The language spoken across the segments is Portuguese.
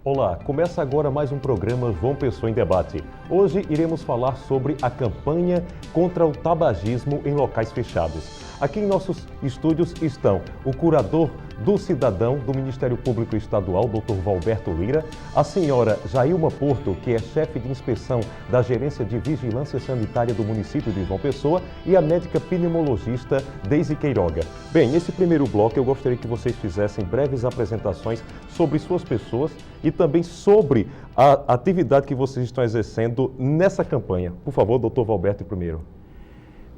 Olá, começa agora mais um programa João Pessoa em Debate. Hoje iremos falar sobre a campanha contra o tabagismo em locais fechados. Aqui em nossos estúdios estão o curador do cidadão do Ministério Público Estadual, Dr. Valberto Lira, a senhora Jailma Porto, que é chefe de inspeção da Gerência de Vigilância Sanitária do município de João Pessoa, e a médica pneumologista Deise Queiroga. Bem, nesse primeiro bloco eu gostaria que vocês fizessem breves apresentações sobre suas pessoas e também sobre a atividade que vocês estão exercendo nessa campanha. Por favor, doutor Valberto primeiro.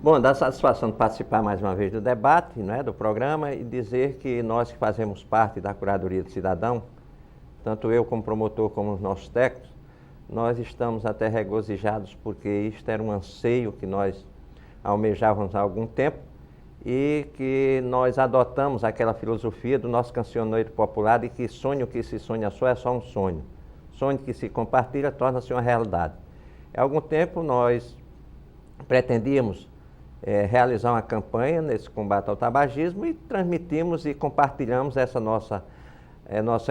Bom, dá satisfação de participar mais uma vez do debate, do programa, e dizer que nós que fazemos parte da Curadoria do Cidadão, tanto eu como promotor, como os nossos técnicos, nós estamos até regozijados porque isto era um anseio que nós almejávamos há algum tempo e que nós adotamos aquela filosofia do nosso cancioneiro popular de que sonho que se sonha só é só um sonho. Sonho que se compartilha torna-se uma realidade. Há algum tempo nós pretendíamos realizar uma campanha nesse combate ao tabagismo e transmitimos e compartilhamos essa nossa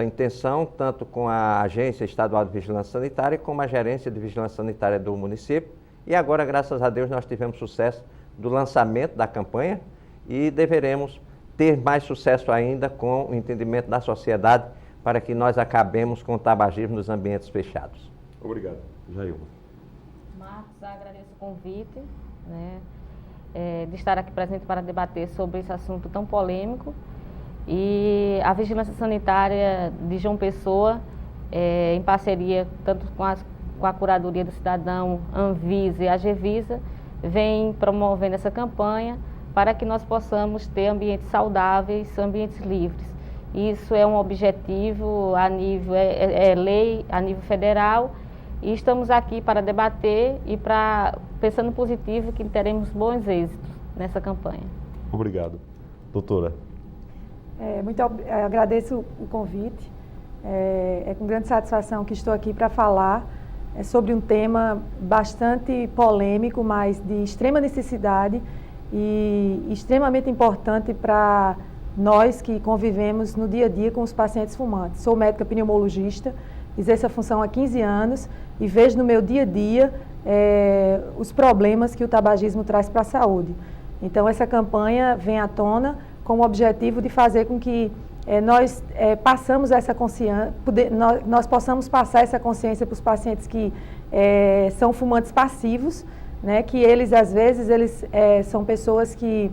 intenção, tanto com a Agência Estadual de Vigilância Sanitária como a Gerência de Vigilância Sanitária do município. E agora, graças a Deus, nós tivemos sucesso do lançamento da campanha e deveremos ter mais sucesso ainda com o entendimento da sociedade para que nós acabemos com o tabagismo nos ambientes fechados. Obrigado. Jailma. Marcos, agradeço o convite, de estar aqui presente para debater sobre esse assunto tão polêmico. E a Vigilância Sanitária de João Pessoa, em parceria tanto com a Curadoria do Cidadão, Anvisa e a Gevisa, vem promovendo essa campanha para que nós possamos ter ambientes saudáveis, ambientes livres. Isso é um objetivo a nível, lei a nível federal, e estamos aqui para debater e pensando positivo que teremos bons êxitos nessa campanha. Obrigado. Doutora. Agradeço o convite. É com grande satisfação que estou aqui para falar sobre um tema bastante polêmico, mas de extrema necessidade e extremamente importante para nós que convivemos no dia a dia com os pacientes fumantes. Sou médica pneumologista, exerço a função há 15 anos e vejo no meu dia a dia os problemas que o tabagismo traz para a saúde. Então, essa campanha vem à tona com o objetivo de fazer com que nós passamos essa consciência, nós possamos passar essa consciência para os pacientes que são fumantes passivos, que eles, às vezes, são pessoas que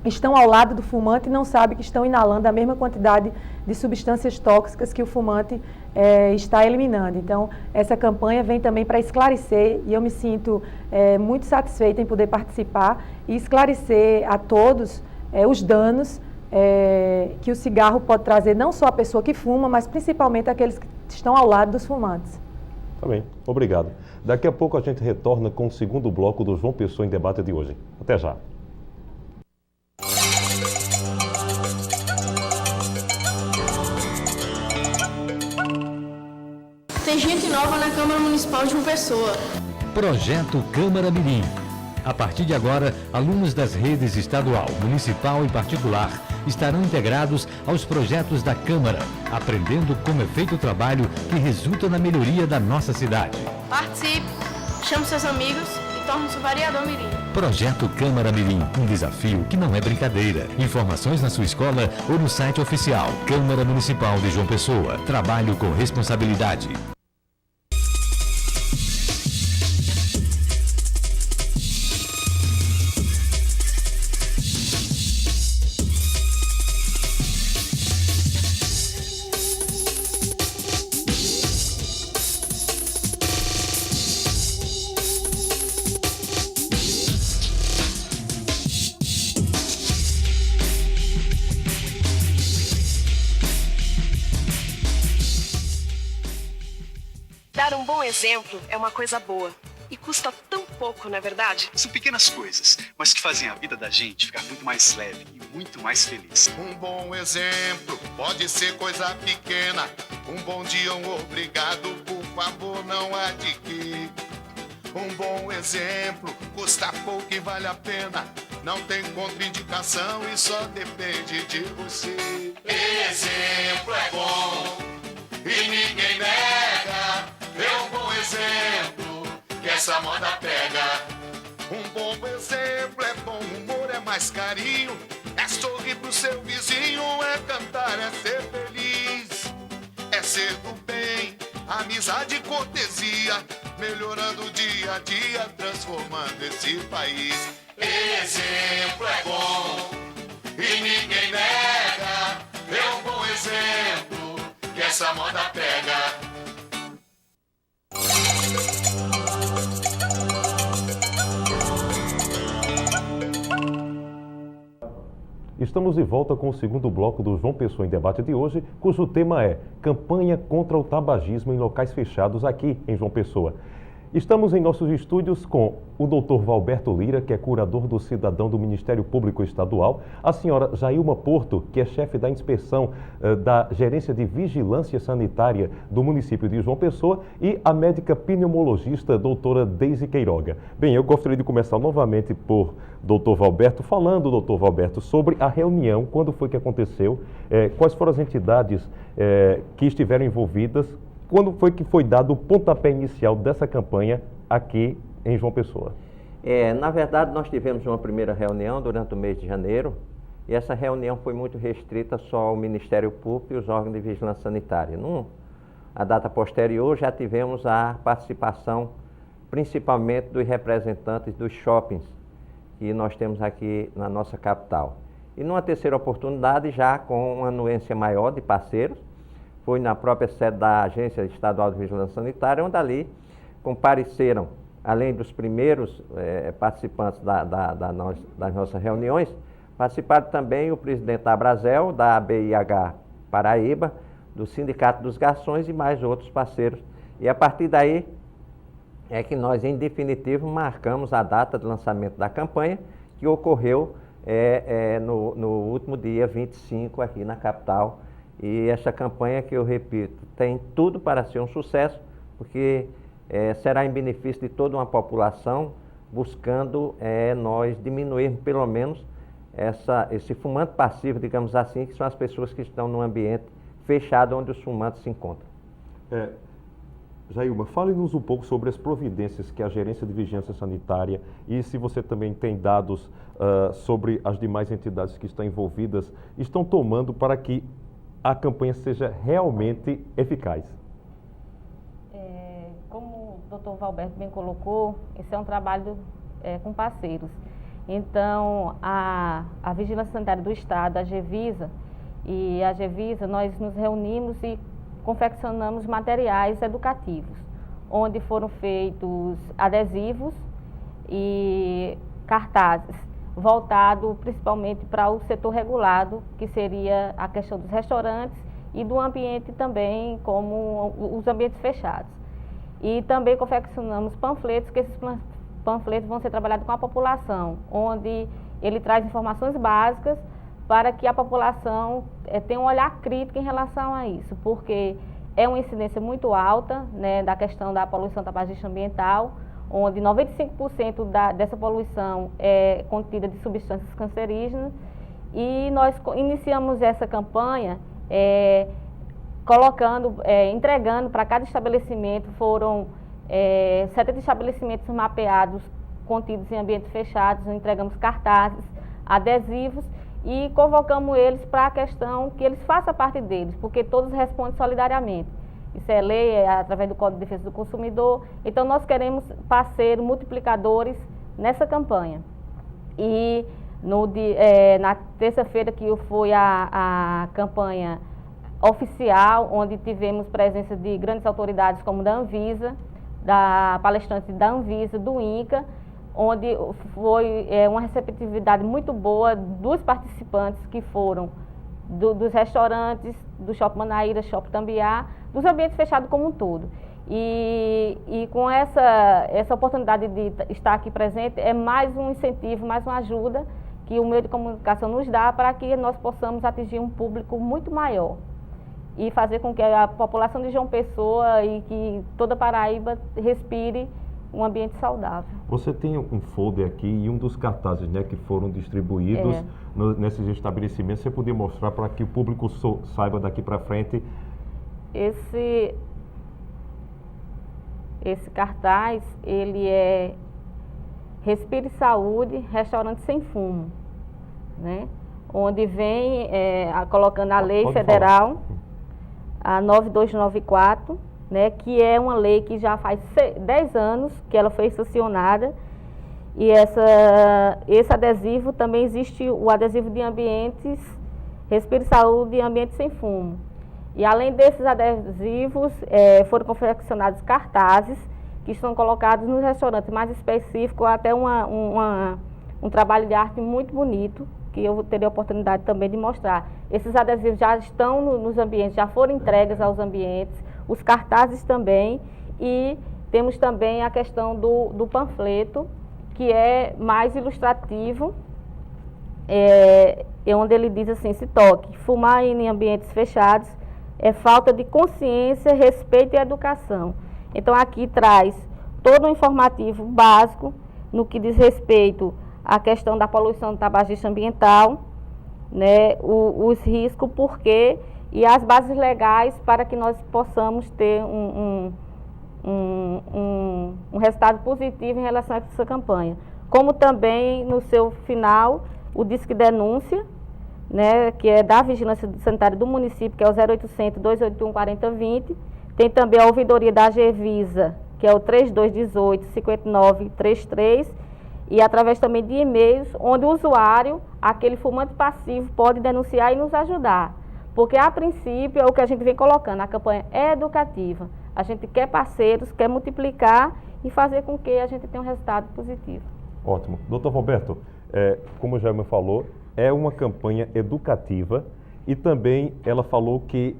estão ao lado do fumante e não sabem que estão inalando a mesma quantidade de substâncias tóxicas que o fumante está eliminando. Então, essa campanha vem também para esclarecer, e eu me sinto muito satisfeita em poder participar e esclarecer a todos os danos que o cigarro pode trazer, não só à pessoa que fuma, mas principalmente àqueles que estão ao lado dos fumantes. Tá bem, obrigado. Daqui a pouco a gente retorna com o segundo bloco do João Pessoa em Debate de hoje. Até já. Tem gente nova na Câmara Municipal de João Pessoa. Projeto Câmara Mirim. A partir de agora, alunos das redes estadual, municipal e particular estarão integrados aos projetos da Câmara, aprendendo como é feito o trabalho que resulta na melhoria da nossa cidade. Participe, chame seus amigos e torne-se vereador Mirim. Projeto Câmara Mirim, um desafio que não é brincadeira. Informações na sua escola ou no site oficial Câmara Municipal de João Pessoa. Trabalho com responsabilidade. Dar um bom exemplo é uma coisa boa. E custa tão pouco, não é verdade? São pequenas coisas, mas que fazem a vida da gente ficar muito mais leve e muito mais feliz. Um bom exemplo pode ser coisa pequena. Um bom dia, um obrigado, por favor, não adquire. Um bom exemplo custa pouco e vale a pena. Não tem contraindicação e só depende de você. Exemplo é bom e ninguém mais carinho, é sorrir pro seu vizinho, é cantar, é ser feliz, é ser do bem, amizade e cortesia, melhorando dia a dia, transformando esse país. Exemplo é bom e ninguém nega, é um bom exemplo que essa moda pega. Estamos de volta com o segundo bloco do João Pessoa em Debate de hoje, cujo tema é Campanha contra o tabagismo em locais fechados aqui em João Pessoa. Estamos em nossos estúdios com o Dr. Valberto Lira, que é curador do cidadão do Ministério Público Estadual, a senhora Jailma Porto, que é chefe da inspeção da Gerência de Vigilância Sanitária do município de João Pessoa, e a médica pneumologista doutora Deise Queiroga. Bem, eu gostaria de começar novamente por Dr. Valberto, falando, Dr. Valberto, sobre a reunião, quando foi que aconteceu, quais foram as entidades que estiveram envolvidas, quando foi que foi dado o pontapé inicial dessa campanha aqui em João Pessoa? Na verdade, nós tivemos uma primeira reunião durante o mês de janeiro, e essa reunião foi muito restrita só ao Ministério Público e os órgãos de vigilância sanitária. A data posterior, já tivemos a participação, principalmente dos representantes dos shoppings que nós temos aqui na nossa capital. E numa terceira oportunidade, já com uma anuência maior de parceiros, foi na própria sede da Agência Estadual de Vigilância Sanitária, onde ali compareceram, além dos primeiros participantes das nossas reuniões, participaram também o presidente da Abrazel, da ABIH Paraíba, do Sindicato dos Garçons e mais outros parceiros. E a partir daí é que nós, em definitivo, marcamos a data de lançamento da campanha, que ocorreu no último dia 25 aqui na capital. E essa campanha, que eu repito, tem tudo para ser um sucesso, porque será em benefício de toda uma população, buscando nós diminuirmos pelo menos esse fumante passivo, digamos assim, que são as pessoas que estão no ambiente fechado onde os fumantes se encontram. Jailma, fale-nos um pouco sobre as providências que a Gerência de Vigilância Sanitária, e se você também tem dados sobre as demais entidades que estão envolvidas, estão tomando para que a campanha seja realmente eficaz. Como o Dr. Valberto bem colocou, esse é um trabalho com parceiros. Então, a Vigilância Sanitária do Estado, a Gevisa, e a Gevisa, nós nos reunimos e confeccionamos materiais educativos, onde foram feitos adesivos e cartazes, voltado principalmente para o setor regulado, que seria a questão dos restaurantes e do ambiente também, como os ambientes fechados. E também confeccionamos panfletos, que esses panfletos vão ser trabalhados com a população, onde ele traz informações básicas para que a população tenha um olhar crítico em relação a isso, porque é uma incidência muito alta, né, da questão da poluição tabagista ambiental, onde 95% dessa poluição é contida de substâncias cancerígenas, e nós iniciamos essa campanha entregando para cada estabelecimento, foram 70 estabelecimentos mapeados, contidos em ambientes fechados, entregamos cartazes, adesivos, e convocamos eles para a questão que eles façam parte deles, porque todos respondem solidariamente. Isso é lei, através do Código de Defesa do Consumidor. Então, nós queremos parceiros, multiplicadores nessa campanha. E na terça-feira, que foi a campanha oficial, onde tivemos presença de grandes autoridades como da Anvisa, da palestrante da Anvisa, do INCA, onde foi uma receptividade muito boa dos participantes, que foram dos restaurantes, do Shopping Manaíra, Shopping Tambiá, dos ambientes fechados como um todo. E com essa oportunidade de estar aqui presente, é mais um incentivo, mais uma ajuda que o meio de comunicação nos dá para que nós possamos atingir um público muito maior e fazer com que a população de João Pessoa e que toda Paraíba respire um ambiente saudável. Você tem um folder aqui e um dos cartazes, né, que foram distribuídos nesses estabelecimentos. Você poderia mostrar para que o público saiba daqui para frente? Esse cartaz, ele é Respire Saúde, Restaurante Sem Fumo. né? Onde vem colocando a lei Pode federal, a 9294, né? Que é uma lei que já faz 10 anos que ela foi sancionada. E esse adesivo também existe, o adesivo de ambientes, Respire Saúde e Ambiente Sem Fumo. E além desses adesivos, foram confeccionados cartazes que estão colocados nos restaurantes, mais específico, até um trabalho de arte muito bonito, que eu terei a oportunidade também de mostrar. Esses adesivos já estão nos ambientes, já foram entregues aos ambientes, os cartazes também, e temos também a questão do panfleto, que é mais ilustrativo, onde ele diz assim: se toque, fumar em ambientes fechados é falta de consciência, respeito e educação. Então aqui traz todo um informativo básico no que diz respeito à questão da poluição do tabagismo ambiental, né, os riscos, porquê e as bases legais para que nós possamos ter um resultado positivo em relação a essa campanha. Como também no seu final o Disque Denúncia, né, que é da Vigilância Sanitária do município, que é o 0800 281 4020. Tem também a ouvidoria da Gevisa, que é o 3218 5933, e através também de e-mails, onde o usuário, aquele fumante passivo, pode denunciar e nos ajudar. Porque, a princípio, é o que a gente vem colocando, a campanha é educativa. A gente quer parceiros, quer multiplicar e fazer com que a gente tenha um resultado positivo. Ótimo. Doutor Roberto, como o Jaime falou, é uma campanha educativa e também ela falou que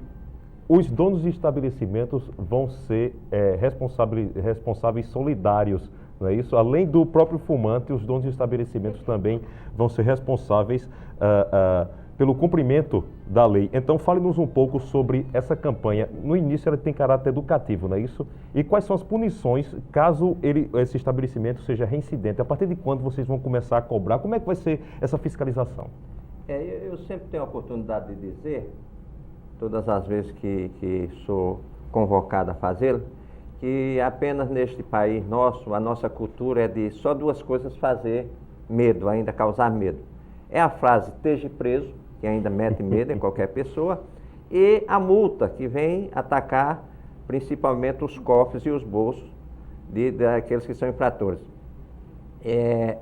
os donos de estabelecimentos vão ser responsáveis solidários, não é isso? Além do próprio fumante, os donos de estabelecimentos também vão ser responsáveis pelo cumprimento da lei. Então, fale-nos um pouco sobre essa campanha. No início, ela tem caráter educativo, não é isso? E quais são as punições caso esse estabelecimento seja reincidente? A partir de quando vocês vão começar a cobrar? Como é que vai ser essa fiscalização? Eu sempre tenho a oportunidade de dizer, todas as vezes que sou convocado a fazê-lo, que apenas neste país nosso, a nossa cultura é de só duas coisas fazer medo, ainda causar medo. É a frase "esteja preso", que ainda mete medo em qualquer pessoa, e a multa, que vem atacar principalmente os cofres e os bolsos daqueles que são infratores.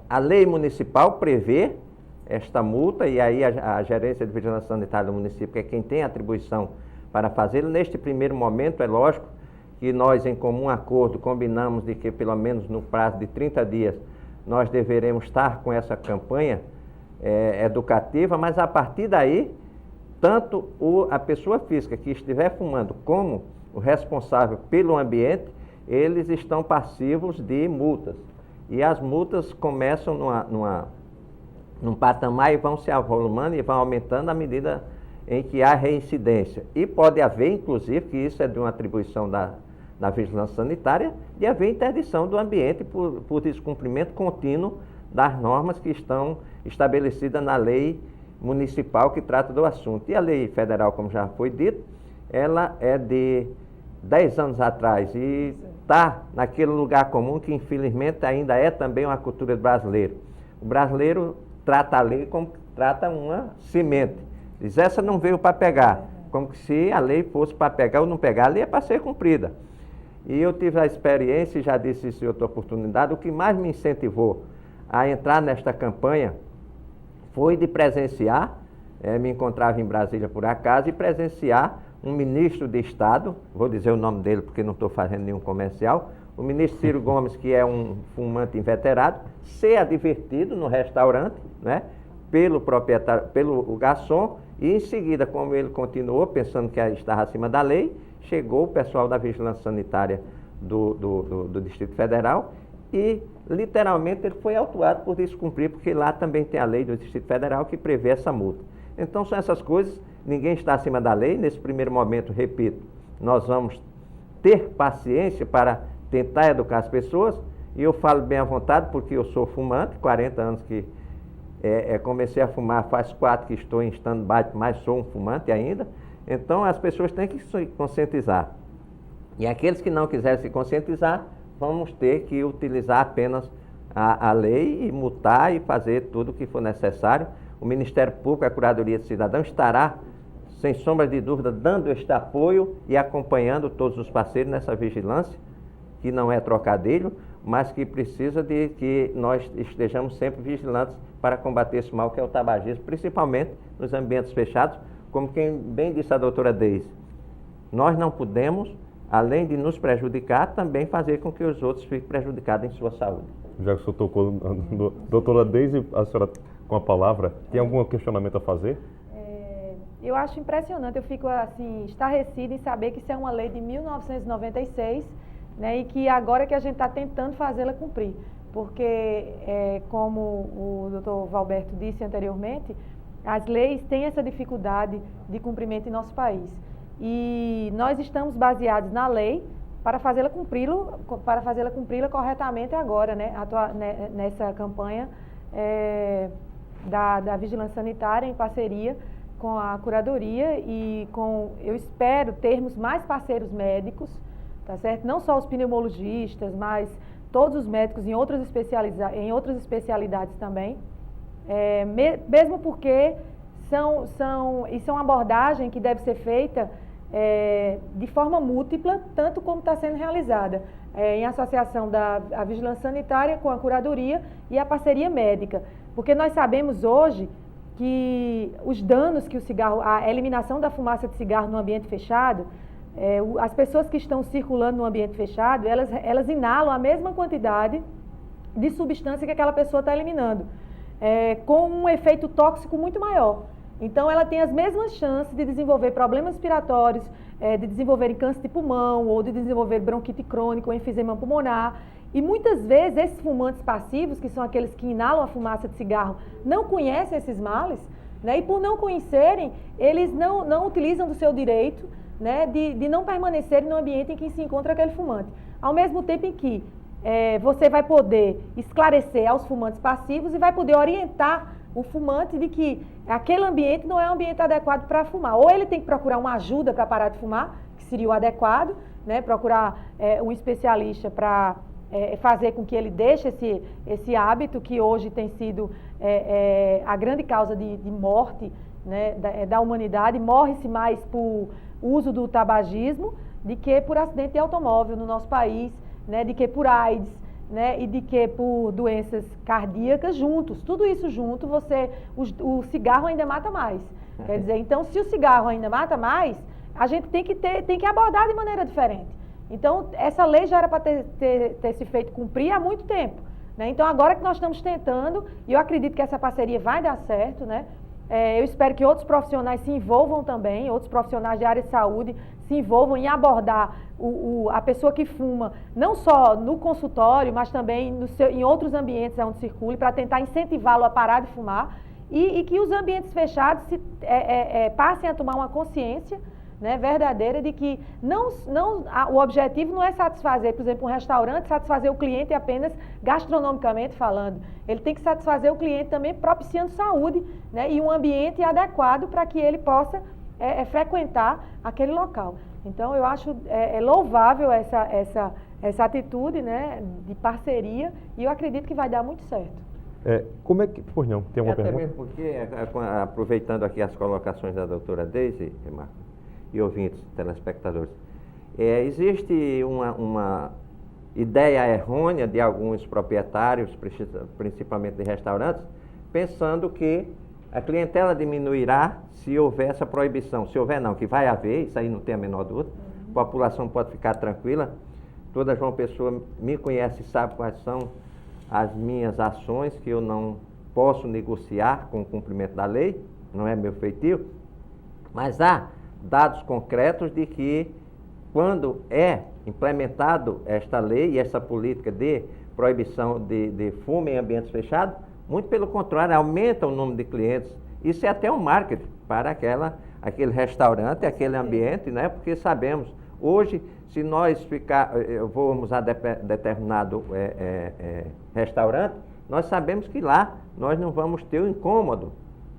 A lei municipal prevê esta multa, e aí a Gerência de Vigilância Sanitária do município, que é quem tem a atribuição para fazê-lo. Neste primeiro momento, é lógico que nós, em comum acordo, combinamos de que, pelo menos no prazo de 30 dias, nós deveremos estar com essa campanha educativa, mas a partir daí, tanto a pessoa física que estiver fumando como o responsável pelo ambiente, eles estão passivos de multas. E as multas começam num patamar e vão se avolumando e vão aumentando à medida em que há reincidência. E pode haver, inclusive, que isso é de uma atribuição da Vigilância Sanitária, de haver interdição do ambiente por descumprimento contínuo das normas que estão estabelecidas na lei municipal que trata do assunto. E a lei federal, como já foi dito, ela é de 10 anos atrás e está naquele lugar comum que, infelizmente, ainda é também uma cultura brasileira. O brasileiro trata a lei como trata uma semente. Diz, essa não veio para pegar, como se a lei fosse para pegar ou não pegar, a lei é para ser cumprida. E eu tive a experiência, e já disse isso em outra oportunidade, o que mais me incentivou a entrar nesta campanha foi de presenciar, me encontrava em Brasília por acaso, e presenciar um ministro de Estado, vou dizer o nome dele porque não estou fazendo nenhum comercial, o ministro Ciro Gomes, que é um fumante inveterado, ser advertido no restaurante, né, pelo proprietário, pelo garçom, e em seguida, como ele continuou pensando que estava acima da lei, chegou o pessoal da Vigilância Sanitária do Distrito Federal e, literalmente, ele foi autuado por descumprir, porque lá também tem a lei do Distrito Federal que prevê essa multa. Então, são essas coisas, ninguém está acima da lei. Nesse primeiro momento, repito, nós vamos ter paciência para tentar educar as pessoas, e eu falo bem à vontade porque eu sou fumante, 40 anos que comecei a fumar, faz 4 que estou em stand-by, mas sou um fumante ainda. Então, as pessoas têm que se conscientizar. E aqueles que não quiserem se conscientizar, vamos ter que utilizar apenas a lei e multar e fazer tudo o que for necessário, o Ministério Público, a Curadoria do Cidadão, estará, sem sombra de dúvida, dando este apoio e acompanhando todos os parceiros nessa vigilância, que não é trocadilho, mas que precisa de que nós estejamos sempre vigilantes para combater esse mal que é o tabagismo, principalmente nos ambientes fechados, como quem bem disse a doutora Deise. Nós não podemos, além de nos prejudicar, também fazer com que os outros fiquem prejudicados em sua saúde. Já que o senhor tocou, doutora Deise, a senhora com a palavra, tem algum questionamento a fazer? Eu acho impressionante, eu fico assim, estarrecida em saber que isso é uma lei de 1996, né, e que agora que a gente está tentando fazê-la cumprir. Porque, como o doutor Valberto disse anteriormente, as leis têm essa dificuldade de cumprimento em nosso país. E nós estamos baseados na lei para fazê-la cumpri-la corretamente agora, né, nessa campanha da Vigilância Sanitária em parceria com a Curadoria e eu espero termos mais parceiros médicos, tá certo? Não só os pneumologistas, mas todos os médicos em outras especialidades também, mesmo porque isso é uma abordagem que deve ser feita de forma múltipla, tanto como está sendo realizada, em associação da Vigilância Sanitária com a Curadoria e a parceria médica, porque nós sabemos hoje que os danos que o cigarro, a eliminação da fumaça de cigarro no ambiente fechado, as pessoas que estão circulando no ambiente fechado, elas inalam a mesma quantidade de substância que aquela pessoa está eliminando, com um efeito tóxico muito maior. Então, ela tem as mesmas chances de desenvolver problemas respiratórios, de desenvolver câncer de pulmão, ou de desenvolver bronquite crônica ou enfisema pulmonar. E muitas vezes esses fumantes passivos, que são aqueles que inalam a fumaça de cigarro, não conhecem esses males, né? E por não conhecerem, eles não utilizam do seu direito, né, de não permanecerem no ambiente em que se encontra aquele fumante. Ao mesmo tempo em que você vai poder esclarecer aos fumantes passivos e vai poder orientar o fumante de que aquele ambiente não é um ambiente adequado para fumar. Ou ele tem que procurar uma ajuda para parar de fumar, que seria o adequado, né, procurar um especialista para fazer com que ele deixe esse hábito que hoje tem sido a grande causa de morte, né, da humanidade. Morre-se mais por uso do tabagismo do que por acidente de automóvel no nosso país, né, de que por AIDS, né, e de que por doenças cardíacas juntos. Tudo isso junto, o cigarro ainda mata mais. Quer dizer, então, se o cigarro ainda mata mais, a gente tem que abordar de maneira diferente. Então, essa lei já era para ter se feito cumprir há muito tempo, né? Então, agora que nós estamos tentando, e eu acredito que essa parceria vai dar certo, né? Eu espero que outros profissionais se envolvam também, outros profissionais de área de saúde se envolvam em abordar a pessoa que fuma, não só no consultório, mas também em outros ambientes onde circule, para tentar incentivá-lo a parar de fumar e que os ambientes fechados passem a tomar uma consciência, né, verdadeira de que o objetivo não é satisfazer, por exemplo, um restaurante, satisfazer o cliente apenas gastronomicamente falando. Ele tem que satisfazer o cliente também propiciando saúde, né, e um ambiente adequado para que ele possa frequentar aquele local. Então, eu acho louvável essa atitude, né, de parceria, e eu acredito que vai dar muito certo. Como é que... Pois não, tem uma pergunta? Mesmo porque, aproveitando aqui as colocações da doutora Deise, Marcos, e ouvintes, telespectadores, existe uma ideia errônea de alguns proprietários, principalmente de restaurantes, pensando que a clientela diminuirá se houver essa proibição. Se houver não, que vai haver, isso aí não tem a menor dúvida, a população pode ficar tranquila. Toda João Pessoa me conhece e sabe quais são as minhas ações, que eu não posso negociar com o cumprimento da lei, não é meu feitio, mas há dados concretos de que, quando é implementado esta lei e essa política de proibição de fumo em ambientes fechados, muito pelo contrário, aumenta o número de clientes. Isso é até um marketing para aquele restaurante, aquele ambiente, né? Porque sabemos, hoje, se nós formos a determinado restaurante, nós sabemos que lá nós não vamos ter o incômodo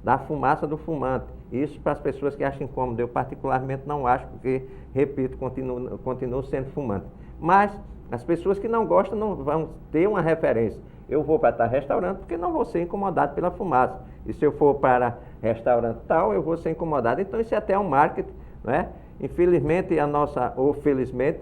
da fumaça do fumante. Isso para as pessoas que acham incômodo. Eu particularmente não acho, porque, repito, continuo sendo fumante. Mas as pessoas que não gostam não vão ter uma referência. Eu vou para tal restaurante porque não vou ser incomodado pela fumaça. E se eu for para restaurante tal, eu vou ser incomodado. Então isso é até um marketing, não é? Infelizmente, ou felizmente,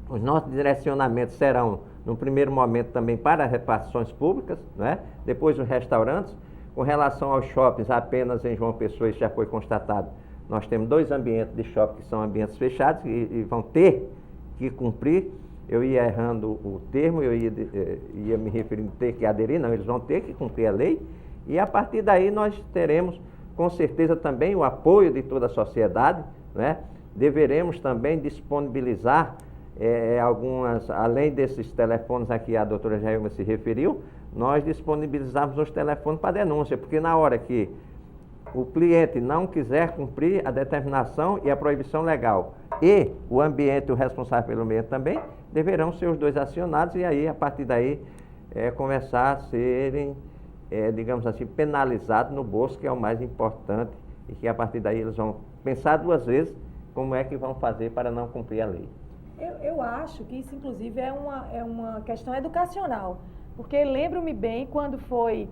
os nossos direcionamentos serão, no primeiro momento, também para repartições públicas, não é? Depois os restaurantes. Com relação aos shoppings, apenas em João Pessoa, isso já foi constatado, nós temos 2 ambientes de shopping que são ambientes fechados e vão ter que cumprir. Eu ia errando o termo, eu ia me referindo ter que aderir, não, eles vão ter que cumprir a lei, e a partir daí nós teremos, com certeza, também o apoio de toda a sociedade, né? Deveremos também disponibilizar algumas, além desses telefones a que a doutora Jailma se referiu, nós disponibilizamos os telefones para denúncia, porque na hora que o cliente não quiser cumprir a determinação e a proibição legal e o ambiente, o responsável pelo ambiente também, deverão ser os 2 acionados e aí, a partir daí, começar a serem, digamos assim, penalizados no bolso, que é o mais importante, e que a partir daí eles vão pensar 2 vezes como é que vão fazer para não cumprir a lei. Eu acho que isso, inclusive, é uma questão educacional, porque lembro-me bem quando foi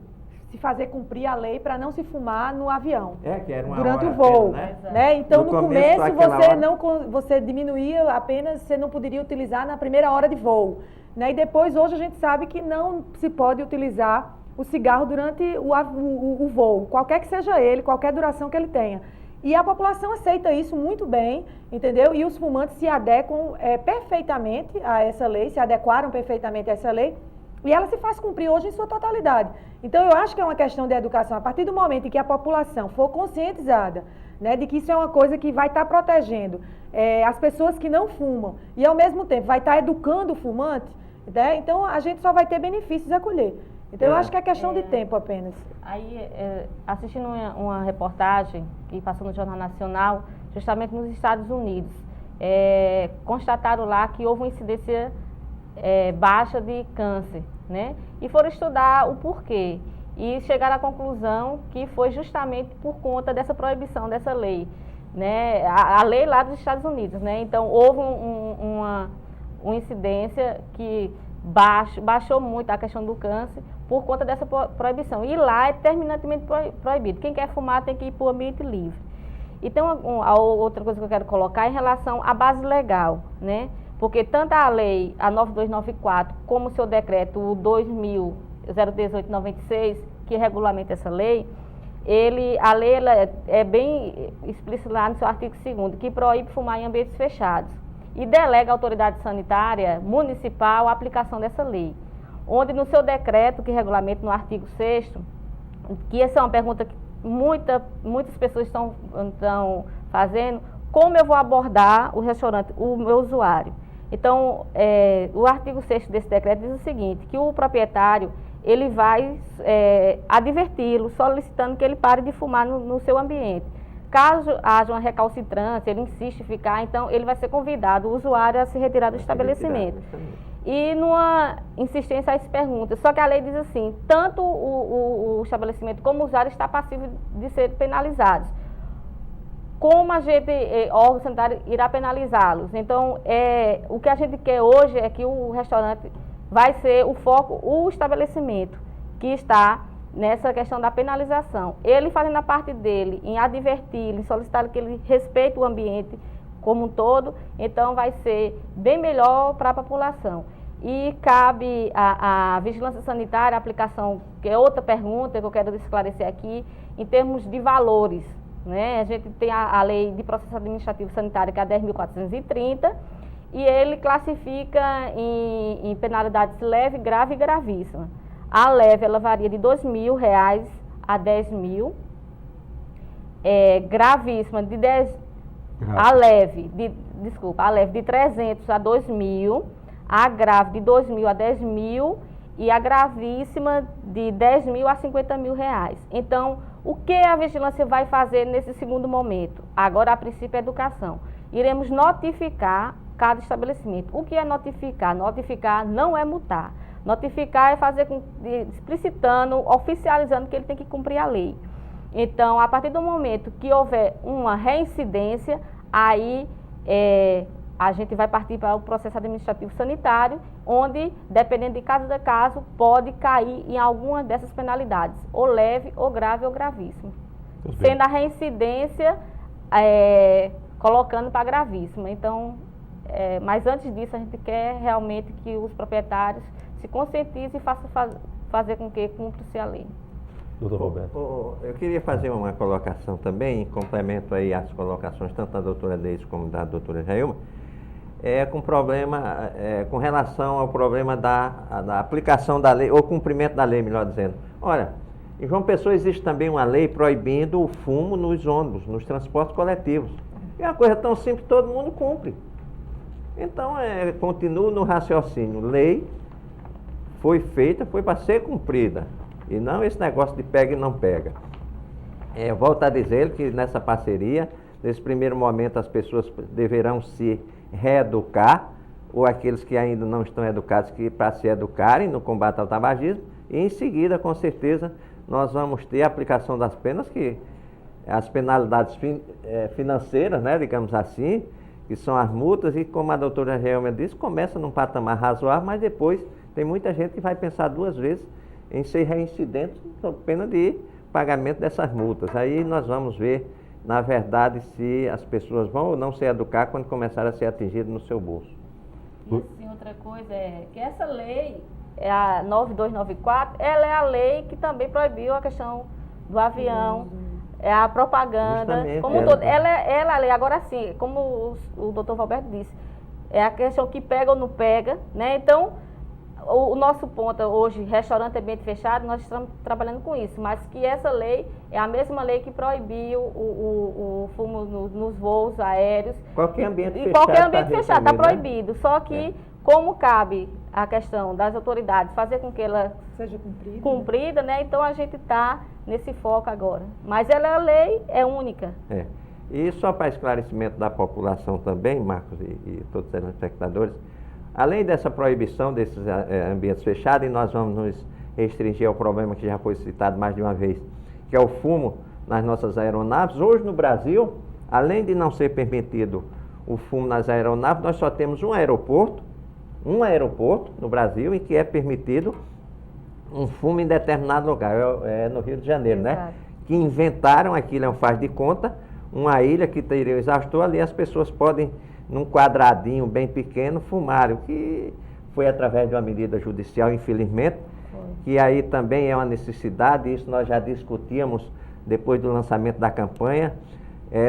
se fazer cumprir a lei para não se fumar no avião, que era uma durante hora o voo, apenas, né? Então, no começo hora... você diminuía apenas, você não poderia utilizar na primeira hora de voo, né? E depois, hoje, a gente sabe que não se pode utilizar o cigarro durante o voo, qualquer que seja ele, qualquer duração que ele tenha. E a população aceita isso muito bem, entendeu? E os fumantes se adequam perfeitamente a essa lei, se adequaram perfeitamente a essa lei, e ela se faz cumprir hoje em sua totalidade. Então, eu acho que é uma questão de educação. A partir do momento em que a população for conscientizada, né, de que isso é uma coisa que vai estar protegendo as pessoas que não fumam, e ao mesmo tempo vai estar educando o fumante, né, então a gente só vai ter benefícios a colher. Então, eu acho que é questão de tempo apenas. Aí, assistindo uma reportagem que passou no Jornal Nacional, justamente nos Estados Unidos, constataram lá que houve uma incidência baixa de câncer, né? E foram estudar o porquê. E chegaram à conclusão que foi justamente por conta dessa proibição, dessa lei, né? A lei lá dos Estados Unidos, né? Então, houve uma incidência que baixou muito a questão do câncer por conta dessa proibição. E lá é terminantemente proibido. Quem quer fumar tem que ir para o ambiente livre. Então, a outra coisa que eu quero colocar é em relação à base legal, né? Porque tanto a lei, a 9294, como o seu decreto, o 2018-96, que regulamenta essa lei, a lei ela é bem explícita lá no seu artigo 2º, que proíbe fumar em ambientes fechados. E delega à autoridade sanitária municipal a aplicação dessa lei. Onde no seu decreto, que regulamenta no artigo 6º, que essa é uma pergunta que muitas pessoas estão fazendo, como eu vou abordar o restaurante, o meu usuário? Então, o artigo 6º desse decreto diz o seguinte, que o proprietário, ele vai adverti-lo, solicitando que ele pare de fumar no seu ambiente. Caso haja uma recalcitrância, ele insiste em ficar, então ele vai ser convidado, o usuário, a se retirar do estabelecimento. E numa insistência a essa pergunta, só que a lei diz assim, tanto o estabelecimento como o usuário está passível de ser penalizados. Como a gente, órgão sanitário, irá penalizá-los? Então, o que a gente quer hoje é que o restaurante vai ser o foco, o estabelecimento que está nessa questão da penalização. Ele fazendo a parte dele, em advertir, em solicitar que ele respeite o ambiente como um todo, então vai ser bem melhor para a população. E cabe à vigilância sanitária, a aplicação, que é outra pergunta que eu quero esclarecer aqui, em termos de valores, né? A gente tem a lei de processo administrativo sanitário, que é a 10.430, e ele classifica em penalidades leve, grave e gravíssima. A leve, ela varia de R$ 2.000 a 10.000. Gravíssima, de 10... A leve de 300 a 2.000. A grave, de 2.000 a 10.000. E a gravíssima, de 10.000 a 50.000 reais. Então, o que a vigilância vai fazer nesse segundo momento? Agora, a princípio, é educação. Iremos notificar cada estabelecimento. O que é notificar? Notificar não é multar. Notificar é fazer explicitando, oficializando que ele tem que cumprir a lei. Então, a partir do momento que houver uma reincidência, aí a gente vai partir para o processo administrativo sanitário, onde, dependendo de caso a caso, pode cair em alguma dessas penalidades, ou leve, ou grave, ou gravíssimo. Sendo a reincidência colocando para gravíssima. Então, mas antes disso, a gente quer realmente que os proprietários se conscientizem e façam fazer com que cumpra-se a lei. Doutor Roberto. Eu queria fazer uma colocação também, em complemento aí às colocações tanto da doutora Deise como da doutora Jailma, com relação ao problema da aplicação da lei, ou cumprimento da lei, melhor dizendo. Olha, em João Pessoa existe também uma lei proibindo o fumo nos ônibus, nos transportes coletivos. É uma coisa tão simples, todo mundo cumpre. Então, continuo no raciocínio. Lei foi feita, foi para ser cumprida. E não esse negócio de pega e não pega. Volto a dizer que nessa parceria, nesse primeiro momento, as pessoas deverão se reeducar, ou aqueles que ainda não estão educados, que para se educarem no combate ao tabagismo, e em seguida, com certeza, nós vamos ter a aplicação das penas, que as penalidades financeiras, né, digamos assim, que são as multas, e como a doutora Jailma disse, começa num patamar razoável, mas depois tem muita gente que vai pensar duas vezes em ser reincidente sob pena de pagamento dessas multas. Aí nós vamos ver, na verdade, se as pessoas vão ou não se educar quando começar a ser atingido no seu bolso. E assim, outra coisa é que essa lei, a 9294, ela é a lei que também proibiu a questão do avião, a propaganda, justamente, como todo. Ela é a lei. Agora sim, como o doutor Roberto disse, é a questão que pega ou não pega, né? Então, o nosso ponto hoje, restaurante, ambiente fechado, nós estamos trabalhando com isso, mas que essa lei é a mesma lei que proibiu o fumo nos voos aéreos. Qualquer ambiente fechado. Qualquer ambiente fechado está proibido, né? Só que, como cabe a questão das autoridades fazer com que ela seja cumprida, né? Então a gente está nesse foco agora. Mas ela é a lei, é única. E só para esclarecimento da população também, Marcos e todos os telespectadores, além dessa proibição desses ambientes fechados, e nós vamos nos restringir ao problema que já foi citado mais de uma vez, que é o fumo nas nossas aeronaves. Hoje no Brasil, além de não ser permitido o fumo nas aeronaves, nós só temos um aeroporto no Brasil em que é permitido um fumo em determinado lugar, no Rio de Janeiro, Exato. né? Que inventaram aquilo, um faz de conta, uma ilha que teria o exaustor, ali as pessoas podem, num quadradinho bem pequeno, fumarem, o que foi através de uma medida judicial, infelizmente, que aí também é uma necessidade, isso nós já discutíamos depois do lançamento da campanha.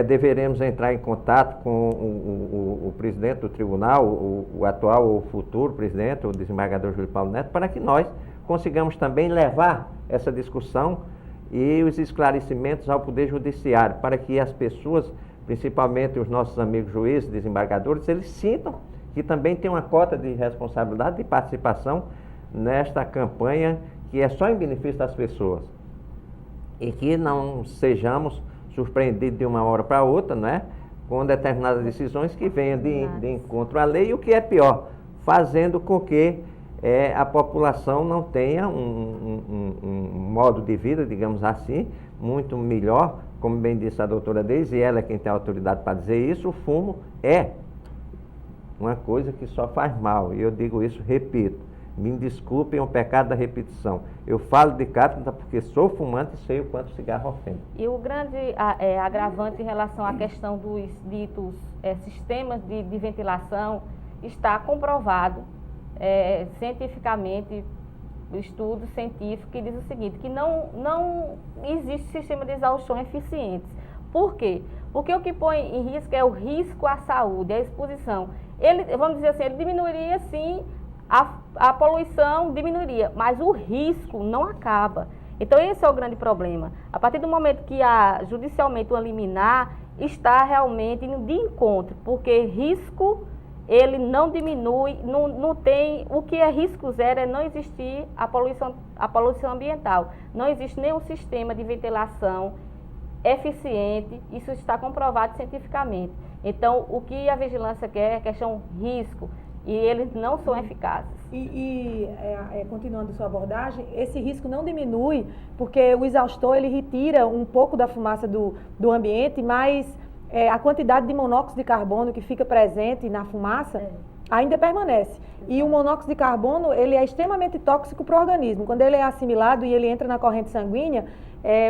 Deveremos entrar em contato com o presidente do tribunal, o atual ou futuro presidente, o desembargador Júlio Paulo Neto, para que nós consigamos também levar essa discussão e os esclarecimentos ao Poder Judiciário, para que as pessoas, principalmente os nossos amigos juízes, desembargadores, eles sintam que também tem uma cota de responsabilidade, de participação nesta campanha, que é só em benefício das pessoas. E que não sejamos surpreendidos de uma hora para outra, né, com determinadas decisões que venham de encontro à lei, e o que é pior, fazendo com que a população não tenha um modo de vida, digamos assim, muito melhor. Como bem disse a doutora Deise, e ela é quem tem autoridade para dizer isso, o fumo é uma coisa que só faz mal. E eu digo isso, repito, me desculpem, é um pecado da repetição. Eu falo de cátedra porque sou fumante e sei o quanto o cigarro ofende. E o grande agravante em relação à questão dos ditos sistemas de ventilação está comprovado cientificamente, estudo científico que diz o seguinte, que não existe sistema de exaustão eficientes. Por quê? Porque o que põe em risco é o risco à saúde, a exposição. Ele, vamos dizer assim, ele diminuiria sim, a poluição diminuiria, mas o risco não acaba. Então esse é o grande problema. A partir do momento que há judicialmente uma liminar, está realmente indo de encontro, porque risco ele não diminui, não tem, o que é risco zero é não existir a poluição ambiental. Não existe nenhum sistema de ventilação eficiente, isso está comprovado cientificamente. Então, o que a vigilância quer é questão risco, e eles não são eficazes. Continuando sua abordagem, esse risco não diminui porque o exaustor ele retira um pouco da fumaça do ambiente, mas a quantidade de monóxido de carbono que fica presente na fumaça ainda permanece. E o monóxido de carbono ele é extremamente tóxico para o organismo. Quando ele é assimilado e ele entra na corrente sanguínea,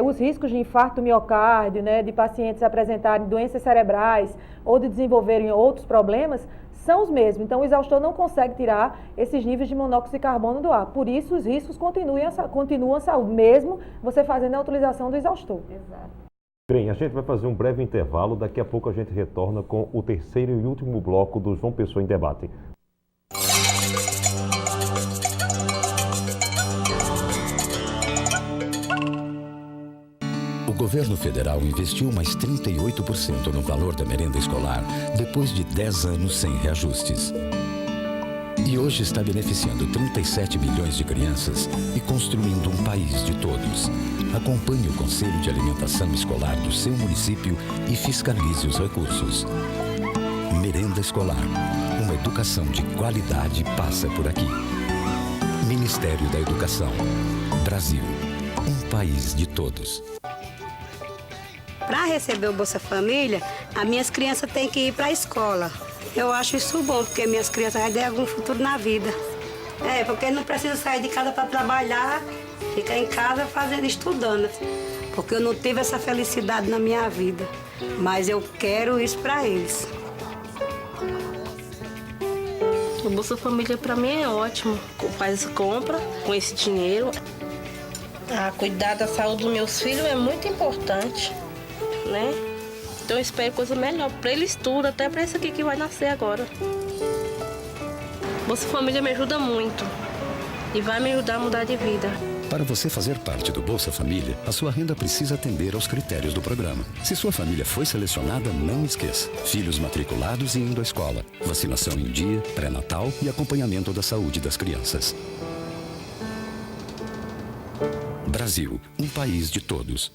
os riscos de infarto do miocárdio, né, de pacientes apresentarem doenças cerebrais ou de desenvolverem outros problemas, são os mesmos. Então, o exaustor não consegue tirar esses níveis de monóxido de carbono do ar. Por isso, os riscos continuam a saúde, mesmo você fazendo a utilização do exaustor. Exato. Bem, a gente vai fazer um breve intervalo. Daqui a pouco a gente retorna com o terceiro e último bloco do João Pessoa em Debate. O governo federal investiu mais 38% no valor da merenda escolar depois de 10 anos sem reajustes. E hoje está beneficiando 37 milhões de crianças e construindo um país de todos. Acompanhe o Conselho de Alimentação Escolar do seu município e fiscalize os recursos. Merenda escolar. Uma educação de qualidade passa por aqui. Ministério da Educação. Brasil. Um país de todos. Para receber o Bolsa Família, as minhas crianças têm que ir para a escola. Eu acho isso bom, porque minhas crianças vão ter algum futuro na vida. Porque não precisa sair de casa para trabalhar, ficar em casa estudando. Porque eu não tive essa felicidade na minha vida. Mas eu quero isso para eles. O Bolsa Família para mim é ótimo. Faz compra com esse dinheiro. Cuidar da saúde dos meus filhos é muito importante, né? Então eu espero coisa melhor para eles tudo, até para esse aqui que vai nascer agora. Bolsa Família me ajuda muito e vai me ajudar a mudar de vida. Para você fazer parte do Bolsa Família, a sua renda precisa atender aos critérios do programa. Se sua família foi selecionada, não esqueça. Filhos matriculados e indo à escola. Vacinação em dia, pré-natal e acompanhamento da saúde das crianças. Brasil, um país de todos.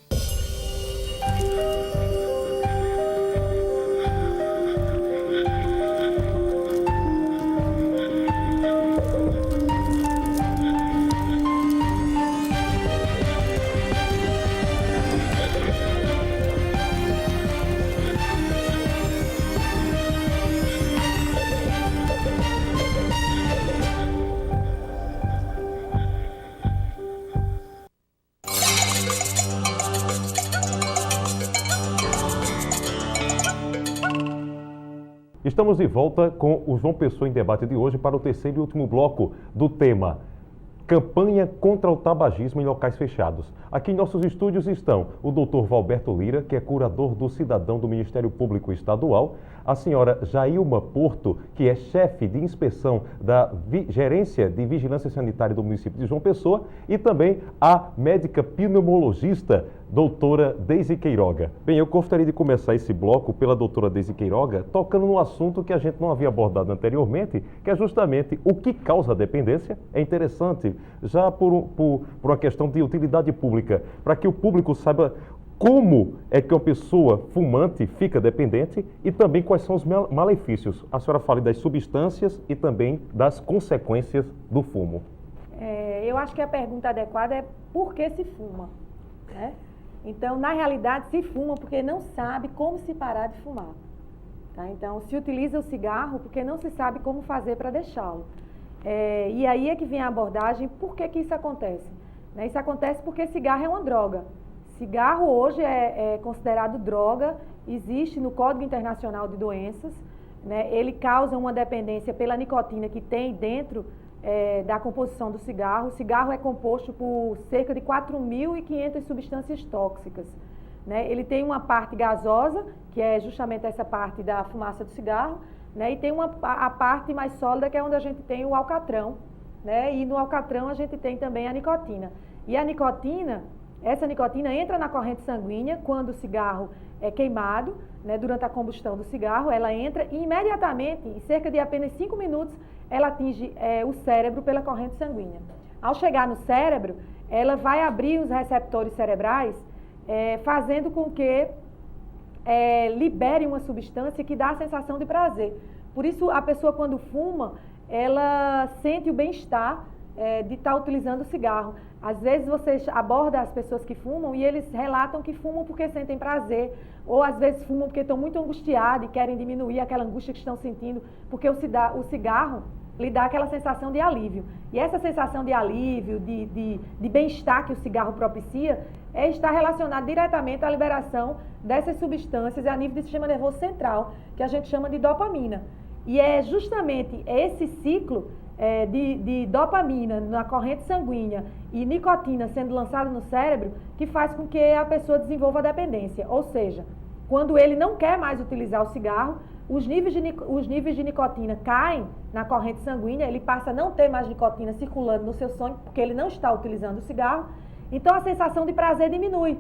Estamos de volta com o João Pessoa em Debate de hoje para o terceiro e último bloco do tema Campanha contra o tabagismo em locais fechados. Aqui em nossos estúdios estão o Dr. Valberto Lira, que é curador do cidadão do Ministério Público Estadual, a senhora Jailma Porto, que é chefe de inspeção da Gerência de Vigilância Sanitária do município de João Pessoa, e também a médica pneumologista, doutora Deise Queiroga. Bem, eu gostaria de começar esse bloco pela doutora Deise Queiroga, tocando num assunto que a gente não havia abordado anteriormente, que é justamente o que causa a dependência. É interessante, já por uma questão de utilidade pública, para que o público saiba como é que uma pessoa fumante fica dependente e também quais são os malefícios. A senhora fala das substâncias e também das consequências do fumo. Eu acho que a pergunta adequada é por que se fuma, né? Então, na realidade, se fuma porque não sabe como se parar de fumar. Tá? Então, se utiliza o cigarro porque não se sabe como fazer para deixá-lo. E aí é que vem a abordagem, por que isso acontece? Né? Isso acontece porque cigarro é uma droga. Cigarro hoje é considerado droga, existe no Código Internacional de Doenças, né? Ele causa uma dependência pela nicotina que tem dentro da composição do cigarro. O cigarro é composto por cerca de 4.500 substâncias tóxicas, né? Ele tem uma parte gasosa, que é justamente essa parte da fumaça do cigarro, né? E tem a parte mais sólida, que é onde a gente tem o alcatrão, né? E no alcatrão a gente tem também a nicotina. E a nicotina, essa nicotina entra na corrente sanguínea quando o cigarro é queimado, né? Durante a combustão do cigarro, ela entra e imediatamente, em cerca de apenas 5 minutos, ela atinge o cérebro pela corrente sanguínea. Ao chegar no cérebro, ela vai abrir os receptores cerebrais, fazendo com que libere uma substância que dá a sensação de prazer. Por isso, a pessoa quando fuma, ela sente o bem-estar de estar utilizando o cigarro. Às vezes você aborda as pessoas que fumam e eles relatam que fumam porque sentem prazer, ou às vezes fumam porque estão muito angustiados e querem diminuir aquela angústia que estão sentindo, porque o cigarro lhe dá aquela sensação de alívio. E essa sensação de alívio, de bem-estar que o cigarro propicia, está relacionada diretamente à liberação dessas substâncias a nível do sistema nervoso central, que a gente chama de dopamina. E é justamente esse ciclo de dopamina na corrente sanguínea e nicotina sendo lançada no cérebro que faz com que a pessoa desenvolva a dependência. Ou seja, quando ele não quer mais utilizar o cigarro, os níveis de nicotina caem na corrente sanguínea, ele passa a não ter mais nicotina circulando no seu sangue, porque ele não está utilizando o cigarro, então a sensação de prazer diminui.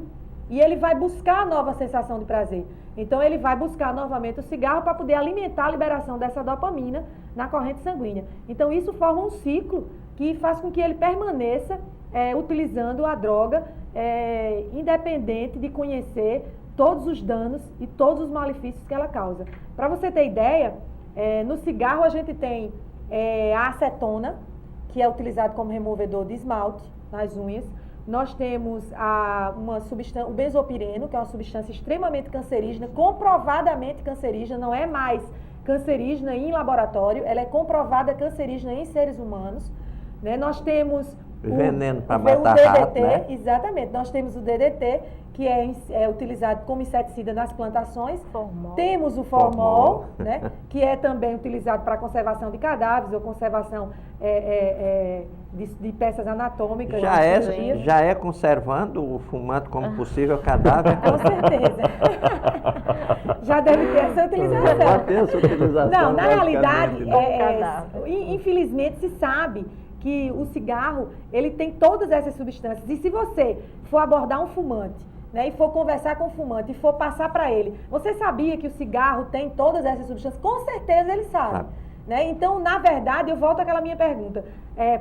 E ele vai buscar a nova sensação de prazer. Então ele vai buscar novamente o cigarro para poder alimentar a liberação dessa dopamina na corrente sanguínea. Então isso forma um ciclo que faz com que ele permaneça utilizando a droga, independente de conhecer todos os danos e todos os malefícios que ela causa. Para você ter ideia, no cigarro a gente tem a acetona, que é utilizado como removedor de esmalte nas unhas. Nós temos uma substância, o benzopireno, que é uma substância extremamente cancerígena, comprovadamente cancerígena, não é mais cancerígena em laboratório, ela é comprovada cancerígena em seres humanos. Né? Nós temos veneno para matar rato, né? Exatamente. Nós temos o DDT, que é utilizado como inseticida nas plantações. Formol. Temos o formol, né? Que é também utilizado para conservação de cadáveres ou conservação de peças anatômicas. Já é conservando o fumante como possível cadáver? Com certeza. Já deve ter essa utilização. Já tem essa utilização. Não, na realidade, infelizmente se sabe que o cigarro, ele tem todas essas substâncias. E se você for abordar um fumante, né, e for conversar com o fumante, e for passar para ele, você sabia que o cigarro tem todas essas substâncias? Com certeza ele sabe. Né? Então, na verdade, eu volto àquela minha pergunta.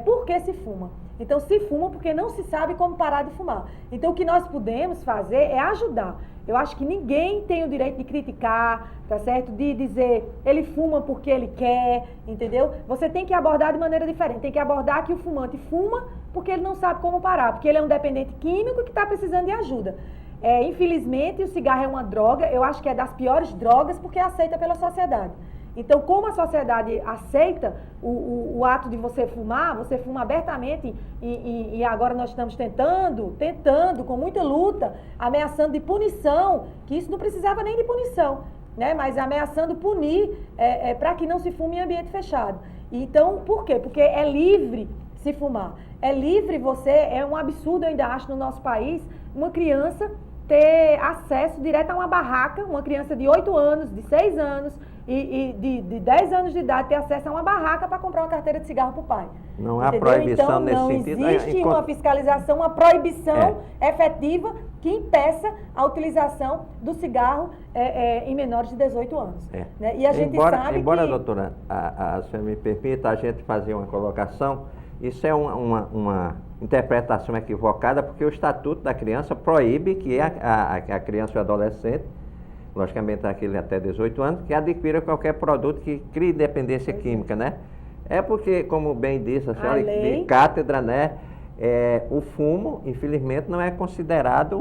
Por que se fuma? Então, se fuma porque não se sabe como parar de fumar. Então, o que nós podemos fazer é ajudar. Eu acho que ninguém tem o direito de criticar, tá certo? De dizer, ele fuma porque ele quer, entendeu? Você tem que abordar de maneira diferente. Tem que abordar que o fumante fuma porque ele não sabe como parar, porque ele é um dependente químico que está precisando de ajuda. Infelizmente, o cigarro é uma droga, eu acho que é das piores drogas porque é aceita pela sociedade. Então, como a sociedade aceita o ato de você fuma abertamente e agora nós estamos tentando, com muita luta, ameaçando de punição, que isso não precisava nem de punição, né? Mas ameaçando punir para que não se fume em ambiente fechado. Então, por quê? Porque é livre se fumar. É livre é um absurdo, eu ainda acho, no nosso país, uma criança ter acesso direto a uma barraca, uma criança de 8 anos, de 6 anos, e de 10 anos de idade ter acesso a uma barraca para comprar uma carteira de cigarro para o pai. Não há proibição então, nesse sentido? Não existe uma fiscalização, uma proibição efetiva que impeça a utilização do cigarro em menores de 18 anos. Né? E a gente sabe embora, doutora, a senhora me permita a gente fazer uma colocação, isso é uma interpretação equivocada, porque o Estatuto da Criança proíbe que a criança ou adolescente, logicamente aquele até 18 anos, que adquira qualquer produto que crie dependência química, né? É porque, como bem disse a senhora, de cátedra, né? O fumo, infelizmente, não é considerado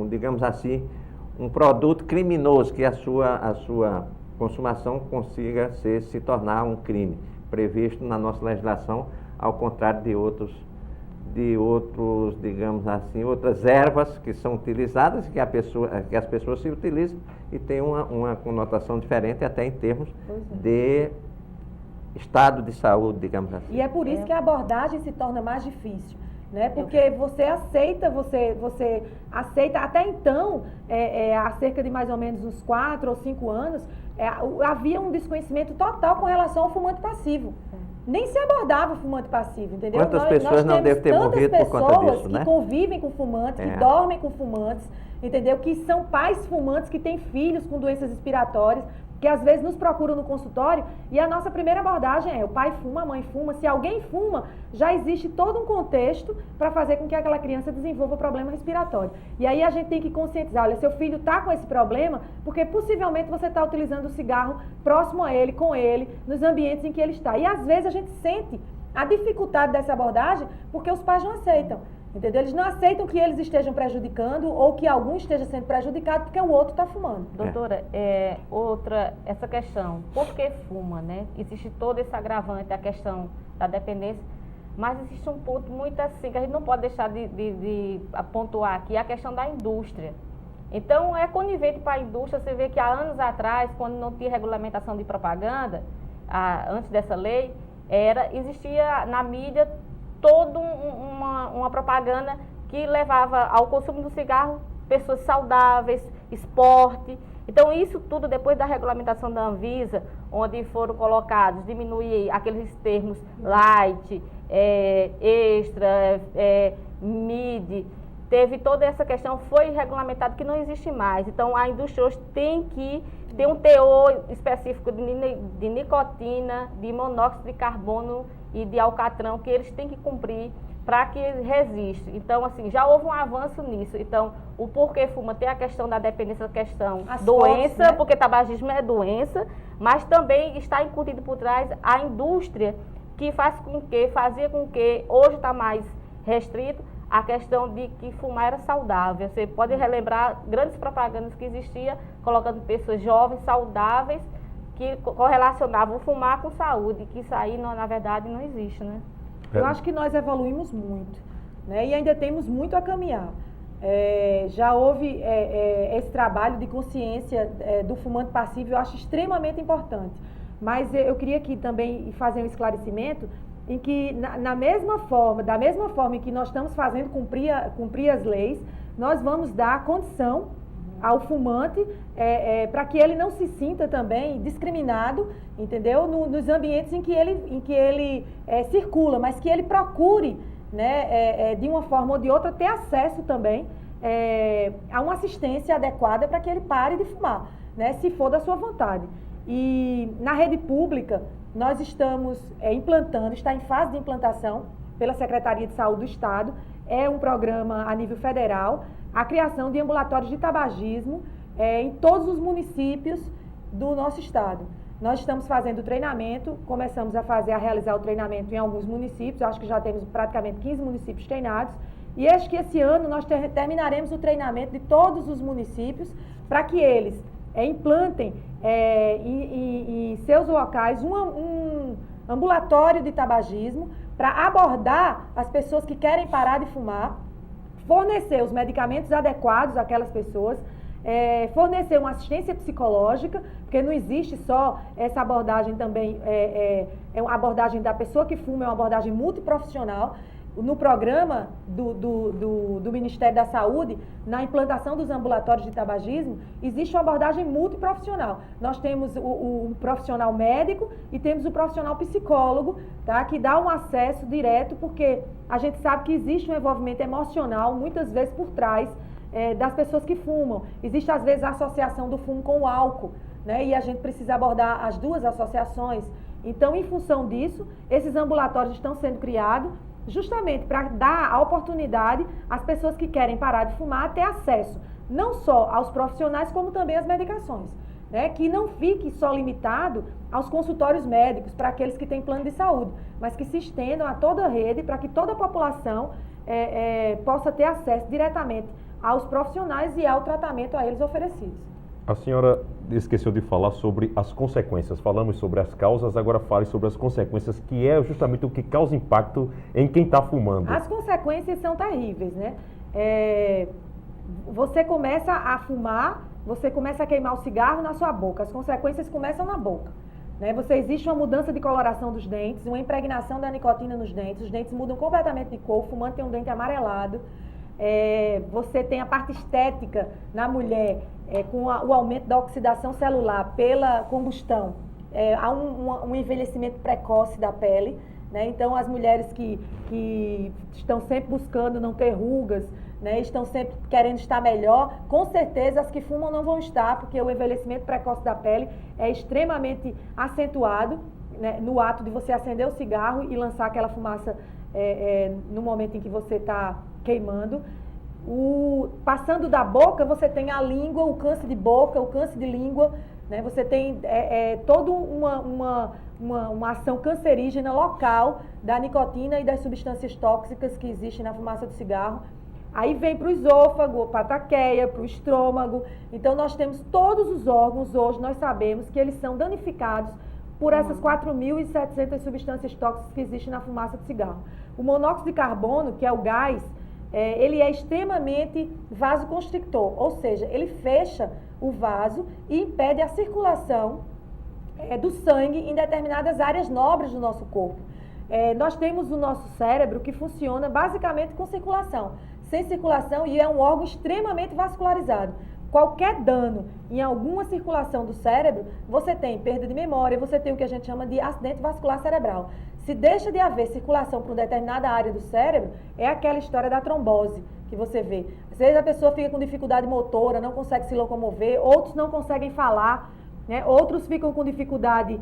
digamos assim, um produto criminoso, que a sua consumação consiga se tornar um crime, previsto na nossa legislação, ao contrário de outros, digamos assim, outras ervas que são utilizadas e que as pessoas se utilizam e tem uma conotação diferente até em termos de estado de saúde, digamos assim. E é por isso que a abordagem se torna mais difícil, né? Porque você aceita, até então, há cerca de mais ou menos uns 4 ou 5 anos, havia um desconhecimento total com relação ao fumante passivo. Nem se abordava o fumante passivo, entendeu? Quantas pessoas não devem ter morrido por conta disso, né? Que convivem com fumantes, que dormem com fumantes, entendeu? Que são pais fumantes, que têm filhos com doenças respiratórias. que às vezes nos procuram no consultório e a nossa primeira abordagem é o pai fuma, a mãe fuma. Se alguém fuma, já existe todo um contexto para fazer com que aquela criança desenvolva problema respiratório. E aí a gente tem que conscientizar, olha, seu filho está com esse problema porque possivelmente você está utilizando o cigarro próximo a ele, com ele, nos ambientes em que ele está. E às vezes a gente sente a dificuldade dessa abordagem porque os pais não aceitam. Entendeu? Eles não aceitam que eles estejam prejudicando ou que algum esteja sendo prejudicado porque o outro está fumando. Doutora, essa questão, por que fuma, né? Existe todo esse agravante, a questão da dependência, mas existe um ponto muito assim, que a gente não pode deixar de pontuar aqui, a questão da indústria. Então, é conivente para a indústria, você vê que há anos atrás, quando não tinha regulamentação de propaganda, antes dessa lei, existia na mídia toda uma propaganda que levava ao consumo do cigarro pessoas saudáveis, esporte. Então, isso tudo depois da regulamentação da Anvisa, onde foram colocados, diminuir aqueles termos light, extra, mid, teve toda essa questão, foi regulamentado que não existe mais. Então, a indústria hoje tem que ter um teor específico de nicotina, de monóxido de carbono e de alcatrão, que eles têm que cumprir para que resista. Então, assim, já houve um avanço nisso. Então, o porquê fuma tem a questão da dependência, a questão doença, fotos, né? Porque tabagismo é doença, mas também está incutido por trás a indústria que fazia com que, hoje está mais restrito, a questão de que fumar era saudável. Você pode relembrar grandes propagandas que existiam, colocando pessoas jovens, saudáveis, que correlacionavam o fumar com saúde, que isso aí, na verdade, não existe, né? Eu acho que nós evoluímos muito, né? E ainda temos muito a caminhar. Já houve esse trabalho de consciência do fumante passivo, eu acho extremamente importante. Mas eu queria aqui também fazer um esclarecimento em que, da mesma forma em que nós estamos fazendo cumprir as leis, nós vamos dar condição ao fumante para que ele não se sinta também discriminado, entendeu? Nos ambientes em que ele circula, mas que ele procure, né, de uma forma ou de outra, ter acesso também a uma assistência adequada para que ele pare de fumar, né, se for da sua vontade. E na rede pública, nós estamos implantando, está em fase de implantação pela Secretaria de Saúde do Estado, é um programa a nível federal, a criação de ambulatórios de tabagismo em todos os municípios do nosso estado. Nós estamos fazendo o treinamento, começamos a realizar o treinamento em alguns municípios, acho que já temos praticamente 15 municípios treinados, e acho que esse ano nós terminaremos o treinamento de todos os municípios para que eles implantem em seus locais um ambulatório de tabagismo para abordar as pessoas que querem parar de fumar, fornecer os medicamentos adequados àquelas pessoas, fornecer uma assistência psicológica, porque não existe só essa abordagem também, é uma abordagem da pessoa que fuma, é uma abordagem multiprofissional. No programa do Ministério da Saúde, na implantação dos ambulatórios de tabagismo, existe uma abordagem multiprofissional. Nós temos o profissional médico e temos o profissional psicólogo, tá, que dá um acesso direto, porque a gente sabe que existe um envolvimento emocional, muitas vezes por trás das pessoas que fumam. Existe, às vezes, a associação do fumo com o álcool, né, e a gente precisa abordar as duas associações. Então, em função disso, esses ambulatórios estão sendo criados, justamente para dar a oportunidade às pessoas que querem parar de fumar a ter acesso, não só aos profissionais, como também às medicações, né? Que não fique só limitado aos consultórios médicos, para aqueles que têm plano de saúde, mas que se estendam a toda a rede, para que toda a população possa ter acesso diretamente aos profissionais e ao tratamento a eles oferecidos. A senhora esqueceu de falar sobre as consequências. Falamos sobre as causas, agora fale sobre as consequências, que é justamente o que causa impacto em quem está fumando. As consequências são terríveis, né? Você começa a fumar, você começa a queimar o cigarro na sua boca. As consequências começam na boca, né? Existe uma mudança de coloração dos dentes, uma impregnação da nicotina nos dentes. Os dentes mudam completamente de cor, o fumante tem um dente amarelado. Você tem a parte estética na mulher, com o aumento da oxidação celular pela combustão, há um envelhecimento precoce da pele, né? Então, as mulheres que estão sempre buscando não ter rugas, né, estão sempre querendo estar melhor, com certeza as que fumam não vão estar, porque o envelhecimento precoce da pele é extremamente acentuado, né, no ato de você acender o cigarro e lançar aquela fumaça no momento em que você está queimando. Passando da boca, você tem a língua, o câncer de boca, o câncer de língua, né, você tem toda uma ação cancerígena local da nicotina e das substâncias tóxicas que existem na fumaça do cigarro. Aí vem para o esôfago, para a traqueia, para o estômago. Então, nós temos todos os órgãos, hoje nós sabemos que eles são danificados por essas 4.700 substâncias tóxicas que existem na fumaça do cigarro. O monóxido de carbono, que é o gás, ele é extremamente vasoconstrictor, ou seja, ele fecha o vaso e impede a circulação do sangue em determinadas áreas nobres do nosso corpo. Nós temos o nosso cérebro que funciona basicamente com circulação. Sem circulação, e é um órgão extremamente vascularizado. Qualquer dano em alguma circulação do cérebro, você tem perda de memória, você tem o que a gente chama de acidente vascular cerebral. Se deixa de haver circulação para uma determinada área do cérebro, é aquela história da trombose que você vê. Às vezes a pessoa fica com dificuldade motora, não consegue se locomover, outros não conseguem falar, né? Outros ficam com dificuldade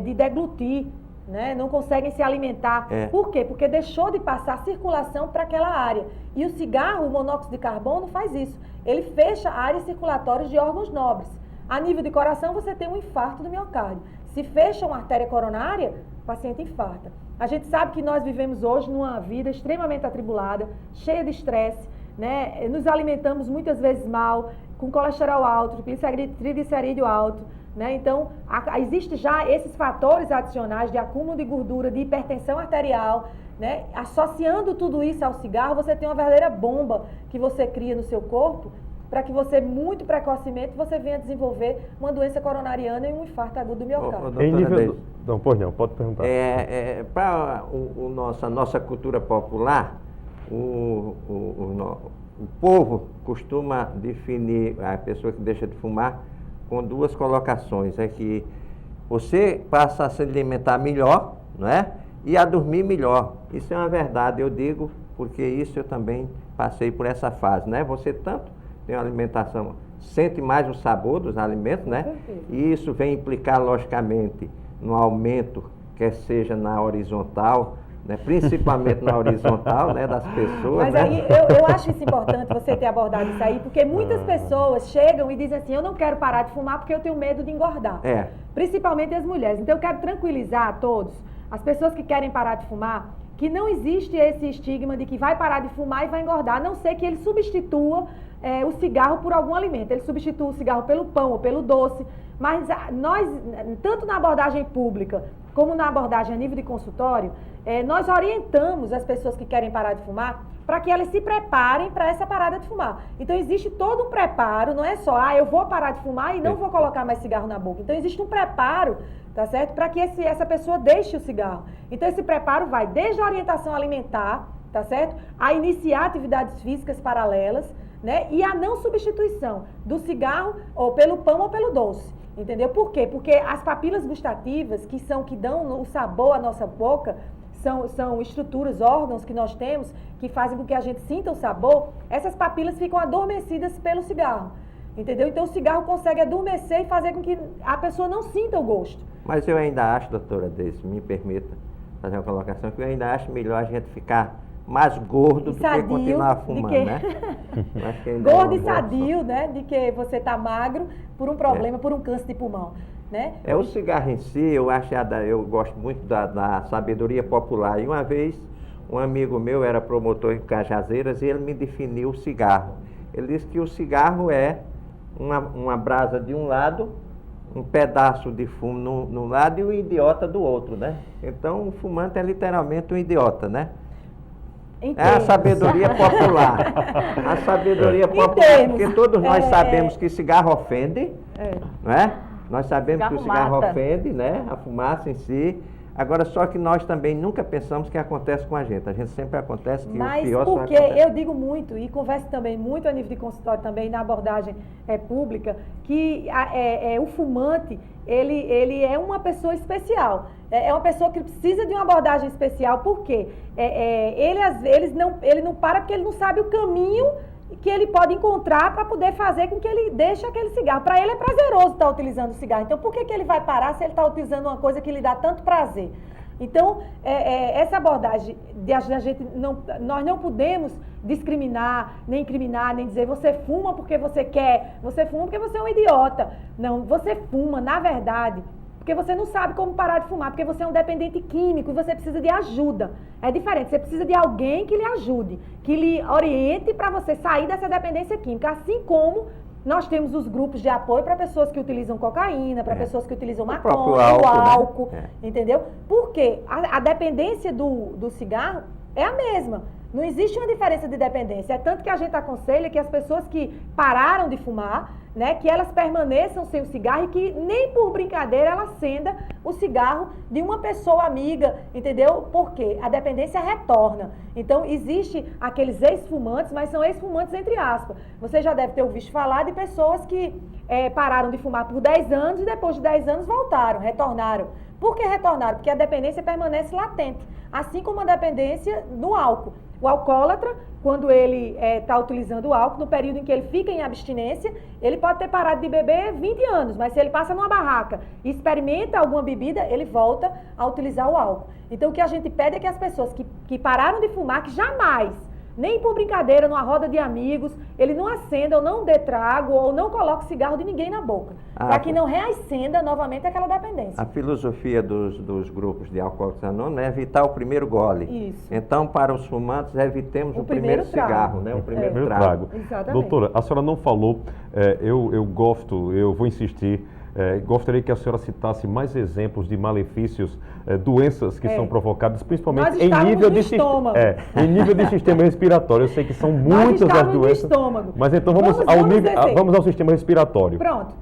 de deglutir, né? Não conseguem se alimentar. Por quê? Porque deixou de passar circulação para aquela área. E o cigarro, o monóxido de carbono, faz isso. Ele fecha áreas circulatórias de órgãos nobres. A nível de coração, você tem um infarto do miocárdio. Se fecha uma artéria coronária, o paciente infarta. A gente sabe que nós vivemos hoje numa vida extremamente atribulada, cheia de estresse, né? Nos alimentamos muitas vezes mal, com colesterol alto, triglicerídeo alto, né? Então, existe já esses fatores adicionais de acúmulo de gordura, de hipertensão arterial, né? Associando tudo isso ao cigarro, você tem uma verdadeira bomba que você cria no seu corpo para que você, muito precocemente, você venha desenvolver uma doença coronariana e um infarto agudo do miocárdio. Em nível não, pois não, pode perguntar. Para a nossa cultura popular, o povo costuma definir a pessoa que deixa de fumar com duas colocações. É que você passa a se alimentar melhor, não é? E a dormir melhor. Isso é uma verdade, eu digo, porque isso eu também passei por essa fase, né? Você tanto tem uma alimentação, sente mais o sabor dos alimentos, né? E isso vem implicar, logicamente, no aumento, quer seja na horizontal, né? Principalmente na horizontal, né? Das pessoas. Mas aí, eu acho isso importante você ter abordado isso aí, porque muitas pessoas chegam e dizem assim, eu não quero parar de fumar porque eu tenho medo de engordar. Principalmente as mulheres. Então, eu quero tranquilizar a todos, as pessoas que querem parar de fumar, que não existe esse estigma de que vai parar de fumar e vai engordar, a não ser que ele substitua o cigarro por algum alimento. Ele substitua o cigarro pelo pão ou pelo doce. Mas nós, tanto na abordagem pública como na abordagem a nível de consultório, nós orientamos as pessoas que querem parar de fumar para que elas se preparem para essa parada de fumar. Então, existe todo um preparo, não é só, eu vou parar de fumar e não vou colocar mais cigarro na boca. Então, existe um preparo, tá certo? Para que essa pessoa deixe o cigarro. Então, esse preparo vai desde a orientação alimentar, tá certo? A iniciar atividades físicas paralelas, né? E a não substituição do cigarro ou pelo pão ou pelo doce. Entendeu? Por quê? Porque as papilas gustativas, que dão o sabor à nossa boca, são estruturas, órgãos que nós temos, que fazem com que a gente sinta o sabor, essas papilas ficam adormecidas pelo cigarro. Entendeu? Então o cigarro consegue adormecer e fazer com que a pessoa não sinta o gosto. Mas eu ainda acho, doutora Deise, me permita fazer uma colocação, que eu ainda acho melhor a gente ficar mais gordo do que continuar fumando, né? Acho que gordo e sadio, né? De que você está magro por um problema, por um câncer de pulmão, né? O cigarro em si, eu gosto muito da sabedoria popular. E uma vez, um amigo meu era promotor em Cajazeiras e ele me definiu o cigarro. Ele disse que o cigarro é uma brasa de um lado, um pedaço de fumo no lado e um idiota do outro, né? Então, o fumante é literalmente um idiota, né? É a sabedoria popular. A sabedoria popular, porque todos nós sabemos que cigarro ofende, não é? Nós sabemos que o cigarro ofende, né? A fumaça em si. Agora, só que nós também nunca pensamos que acontece com a gente. A gente sempre acontece que o pior só acontece. Mas porque eu digo muito, e converso também muito a nível de consultório também, na abordagem pública, que o fumante, ele é uma pessoa especial. É uma pessoa que precisa de uma abordagem especial, porque ele não para porque ele não sabe o caminho que ele pode encontrar para poder fazer com que ele deixe aquele cigarro. Para ele é prazeroso estar utilizando o cigarro. Então, por que ele vai parar se ele está utilizando uma coisa que lhe dá tanto prazer? Então, essa abordagem, nós não podemos discriminar, nem incriminar, nem dizer você fuma porque você quer, você fuma porque você é um idiota. Não, você fuma, na verdade, porque você não sabe como parar de fumar, porque você é um dependente químico e você precisa de ajuda. É diferente, você precisa de alguém que lhe ajude, que lhe oriente para você sair dessa dependência química, assim como nós temos os grupos de apoio para pessoas que utilizam cocaína, para pessoas que utilizam maconha, o álcool, né? Entendeu? Porque a dependência do cigarro é a mesma. Não existe uma diferença de dependência. É tanto que a gente aconselha que as pessoas que pararam de fumar, né, que elas permaneçam sem o cigarro e que nem por brincadeira ela acenda o cigarro de uma pessoa amiga, entendeu? Porque a dependência retorna. Então, existe aqueles ex-fumantes, mas são ex-fumantes entre aspas. Você já deve ter ouvido falar de pessoas que pararam de fumar por 10 anos e depois de 10 anos voltaram, retornaram. Por que retornaram? Porque a dependência permanece latente, assim como a dependência do álcool. O alcoólatra, quando ele está utilizando o álcool, no período em que ele fica em abstinência, ele pode ter parado de beber 20 anos, mas se ele passa numa barraca e experimenta alguma bebida, ele volta a utilizar o álcool. Então, o que a gente pede é que as pessoas que pararam de fumar, que jamais, nem por brincadeira, numa roda de amigos, ele não acenda ou não dê trago ou não coloque cigarro de ninguém na boca, para que não reacenda novamente aquela dependência. A filosofia dos grupos de Alcoólicos Anônimos é evitar o primeiro gole. Isso. Então, para os fumantes, evitemos o primeiro cigarro, né? O primeiro trago. Exatamente. Doutora, a senhora não falou, eu vou insistir, gostaria que a senhora citasse mais exemplos de malefícios, doenças que são provocadas, principalmente em nível de sistema respiratório. Eu sei que são muitas as doenças, mas então vamos ao sistema respiratório. Pronto.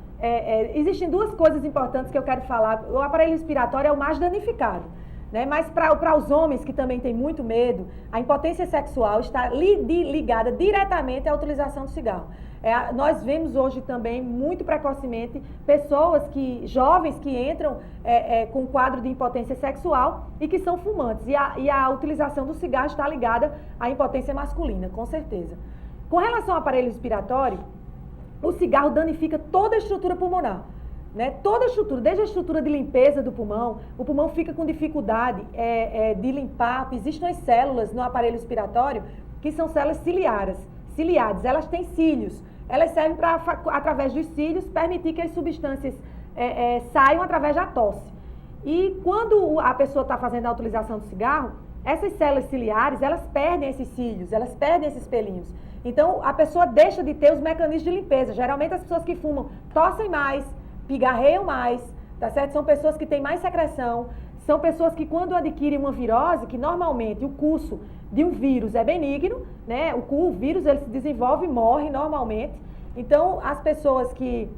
Existem duas coisas importantes que eu quero falar. O aparelho respiratório é o mais danificado, né? Mas para os homens que também têm muito medo, a impotência sexual está ligada diretamente à utilização do cigarro. Nós vemos hoje também, muito precocemente, jovens que entram com um quadro de impotência sexual e que são fumantes. E a utilização do cigarro está ligada à impotência masculina, com certeza. Com relação ao aparelho respiratório, o cigarro danifica toda a estrutura pulmonar, né? Toda a estrutura, desde a estrutura de limpeza do pulmão, o pulmão fica com dificuldade de limpar. Existem as células no aparelho respiratório que são células ciliares, elas têm cílios. Elas servem para, através dos cílios, permitir que as substâncias saiam através da tosse. E quando a pessoa está fazendo a utilização do cigarro, essas células ciliares, elas perdem esses cílios, elas perdem esses pelinhos. Então, a pessoa deixa de ter os mecanismos de limpeza. Geralmente, as pessoas que fumam tossem mais, pigarreiam mais, tá certo? São pessoas que têm mais secreção, são pessoas que quando adquirem uma virose, que normalmente o curso de um vírus é benigno, né? O vírus ele se desenvolve e morre normalmente. Então, as pessoas que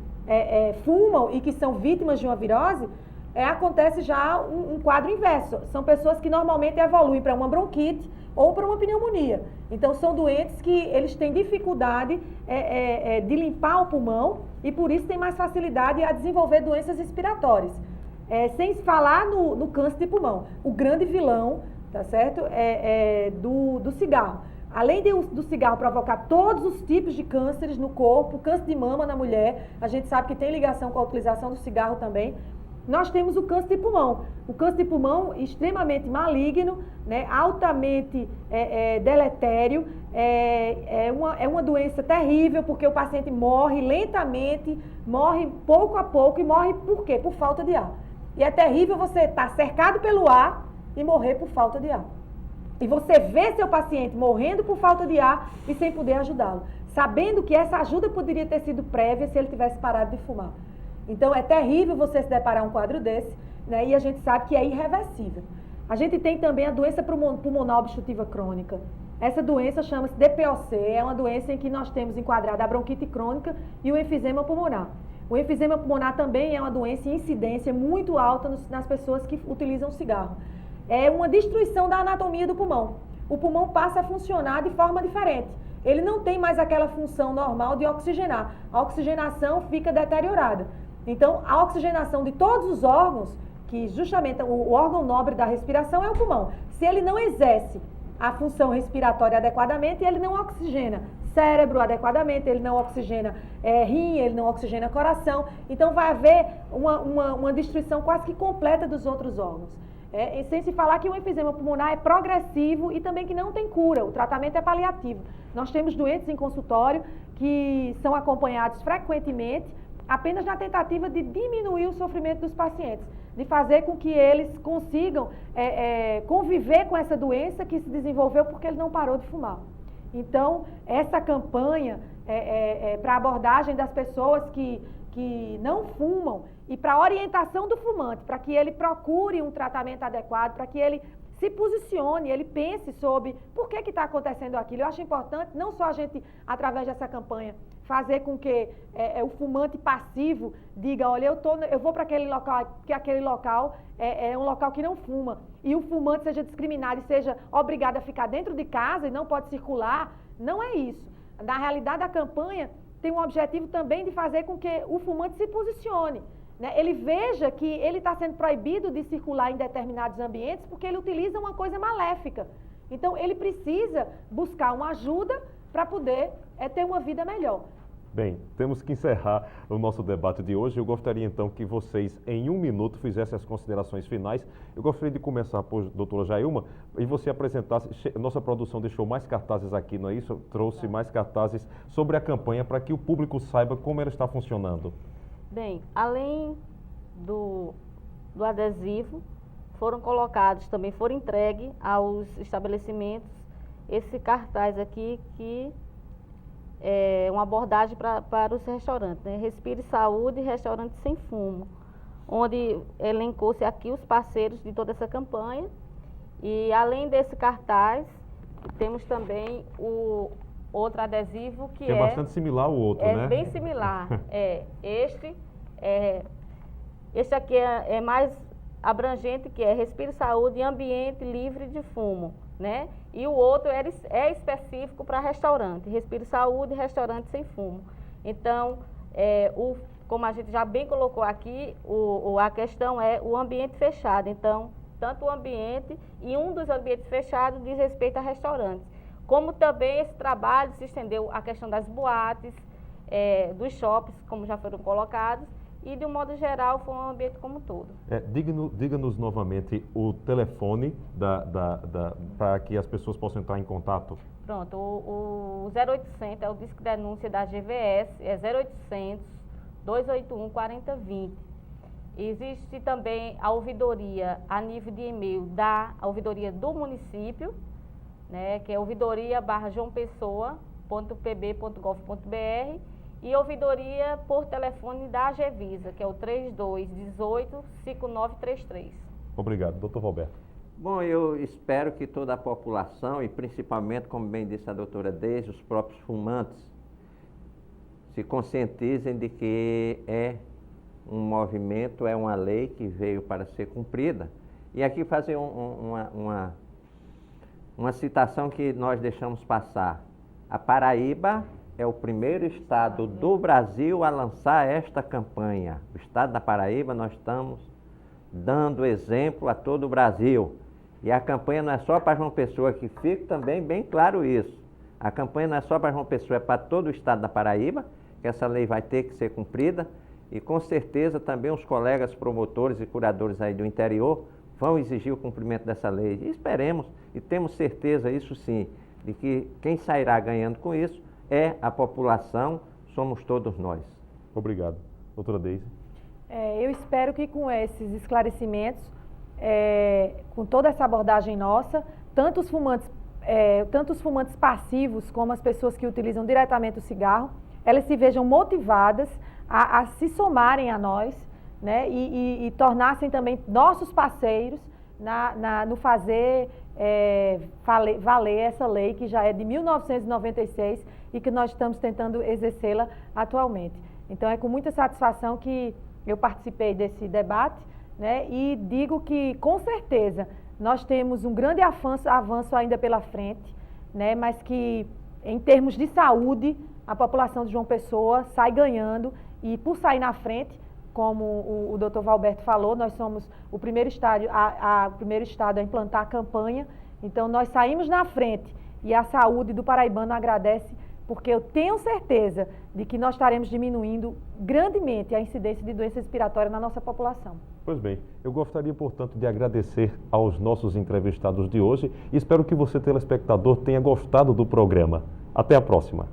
fumam e que são vítimas de uma virose, acontece já um quadro inverso. São pessoas que normalmente evoluem para uma bronquite ou para uma pneumonia. Então, são doentes que eles têm dificuldade de limpar o pulmão e, por isso, têm mais facilidade a desenvolver doenças respiratórias. Sem falar no câncer de pulmão. O grande vilão, tá certo, do cigarro. Além do cigarro provocar todos os tipos de cânceres no corpo, câncer de mama na mulher, a gente sabe que tem ligação com a utilização do cigarro também. Nós temos o câncer de pulmão. O câncer de pulmão extremamente maligno, né, altamente deletério, é uma doença terrível, porque o paciente morre lentamente, morre pouco a pouco e morre por quê? Por falta de ar. E é terrível você estar cercado pelo ar e morrer por falta de ar. E você vê seu paciente morrendo por falta de ar e sem poder ajudá-lo, sabendo que essa ajuda poderia ter sido prévia se ele tivesse parado de fumar. Então, é terrível você se deparar um quadro desse, né? E a gente sabe que é irreversível. A gente tem também a doença pulmonar obstrutiva crônica. Essa doença chama-se DPOC, é uma doença em que nós temos enquadrada a bronquite crônica e o enfisema pulmonar. O enfisema pulmonar também é uma doença em incidência muito alta nas pessoas que utilizam cigarro. É uma destruição da anatomia do pulmão. O pulmão passa a funcionar de forma diferente. Ele não tem mais aquela função normal de oxigenar. A oxigenação fica deteriorada. Então, a oxigenação de todos os órgãos, que justamente o órgão nobre da respiração é o pulmão. Se ele não exerce a função respiratória adequadamente, ele não oxigena cérebro adequadamente, ele não oxigena rim, ele não oxigena coração. Então, vai haver uma destruição quase que completa dos outros órgãos. Sem se falar que o enfisema pulmonar é progressivo e também que não tem cura, o tratamento é paliativo. Nós temos doentes em consultório que são acompanhados frequentemente apenas na tentativa de diminuir o sofrimento dos pacientes, de fazer com que eles consigam conviver com essa doença que se desenvolveu porque ele não parou de fumar. Então, essa campanha para a abordagem das pessoas que não fumam e para a orientação do fumante, para que ele procure um tratamento adequado, para que ele se posicione, ele pense sobre por que está acontecendo aquilo. Eu acho importante não só a gente, através dessa campanha, fazer com que o fumante passivo diga, olha, eu vou para aquele local, que aquele local é um local que não fuma, e o fumante seja discriminado e seja obrigado a ficar dentro de casa e não pode circular. Não é isso. Na realidade, a campanha tem um objetivo também de fazer com que o fumante se posicione, né? Ele veja que ele está sendo proibido de circular em determinados ambientes porque ele utiliza uma coisa maléfica. Então, ele precisa buscar uma ajuda para poder ter uma vida melhor. Bem, temos que encerrar o nosso debate de hoje. Eu gostaria então que vocês, em 1 minuto, fizessem as considerações finais. Eu gostaria de começar por doutora Jailma e você apresentasse. Nossa produção deixou mais cartazes aqui, não é isso? Trouxe mais cartazes sobre a campanha para que o público saiba como ela está funcionando. Bem, além do adesivo, foram entregues aos estabelecimentos esse cartaz aqui que é uma abordagem para os restaurantes, né? Respire Saúde, Restaurante Sem Fumo, onde elencou-se aqui os parceiros de toda essa campanha. E além desse cartaz, temos também o outro adesivo que é bastante similar ao outro, né? É bem similar. Este aqui é mais abrangente, que é Respire Saúde e Ambiente Livre de Fumo, né? E o outro é específico para restaurante, Respire Saúde, Restaurante Sem Fumo. Então, como a gente já bem colocou aqui, a questão é o ambiente fechado. Então, tanto o ambiente e um dos ambientes fechados diz respeito a restaurantes. Como também esse trabalho se estendeu à questão das boates, dos shoppings, como já foram colocados, e de um modo geral foi um ambiente como um todo. Diga-nos novamente o telefone para que as pessoas possam entrar em contato. Pronto, o 0800 é o disco de denúncia da GVS, é 0800 281 4020. Existe também a ouvidoria a nível de e-mail da ouvidoria do município, né, que é ouvidoria@joaopessoa.pb.gov.br, e ouvidoria por telefone da Agevisa, que é o 3218-5933. Obrigado. Doutor Roberto. Bom, eu espero que toda a população, e principalmente, como bem disse a doutora Deise, os próprios fumantes, se conscientizem de que é um movimento, é uma lei que veio para ser cumprida. E aqui fazer uma citação que nós deixamos passar. A Paraíba é o primeiro estado do Brasil a lançar esta campanha. O estado da Paraíba, nós estamos dando exemplo a todo o Brasil. E a campanha não é só para João Pessoa, que fique também bem claro isso. A campanha não é só para João Pessoa, é para todo o estado da Paraíba, que essa lei vai ter que ser cumprida. E com certeza também os colegas promotores e curadores aí do interior vão exigir o cumprimento dessa lei. E esperemos, e temos certeza, isso sim, de que quem sairá ganhando com isso é a população, somos todos nós. Obrigado. Doutora Deise. Eu espero que com esses esclarecimentos, com toda essa abordagem nossa, tanto os fumantes passivos como as pessoas que utilizam diretamente o cigarro, elas se vejam motivadas a se somarem a nós, né, e tornassem também nossos parceiros no fazer valer essa lei que já é de 1996 e que nós estamos tentando exercê-la atualmente. Então, é com muita satisfação que eu participei desse debate, né, e digo que, com certeza, nós temos um grande avanço ainda pela frente, né, mas que, em termos de saúde, a população de João Pessoa sai ganhando e, por sair na frente, como o doutor Valberto falou, nós somos o primeiro estado a implantar a campanha, então nós saímos na frente e a saúde do paraibano agradece, porque eu tenho certeza de que nós estaremos diminuindo grandemente a incidência de doença respiratória na nossa população. Pois bem, eu gostaria, portanto, de agradecer aos nossos entrevistados de hoje e espero que você, telespectador, tenha gostado do programa. Até a próxima.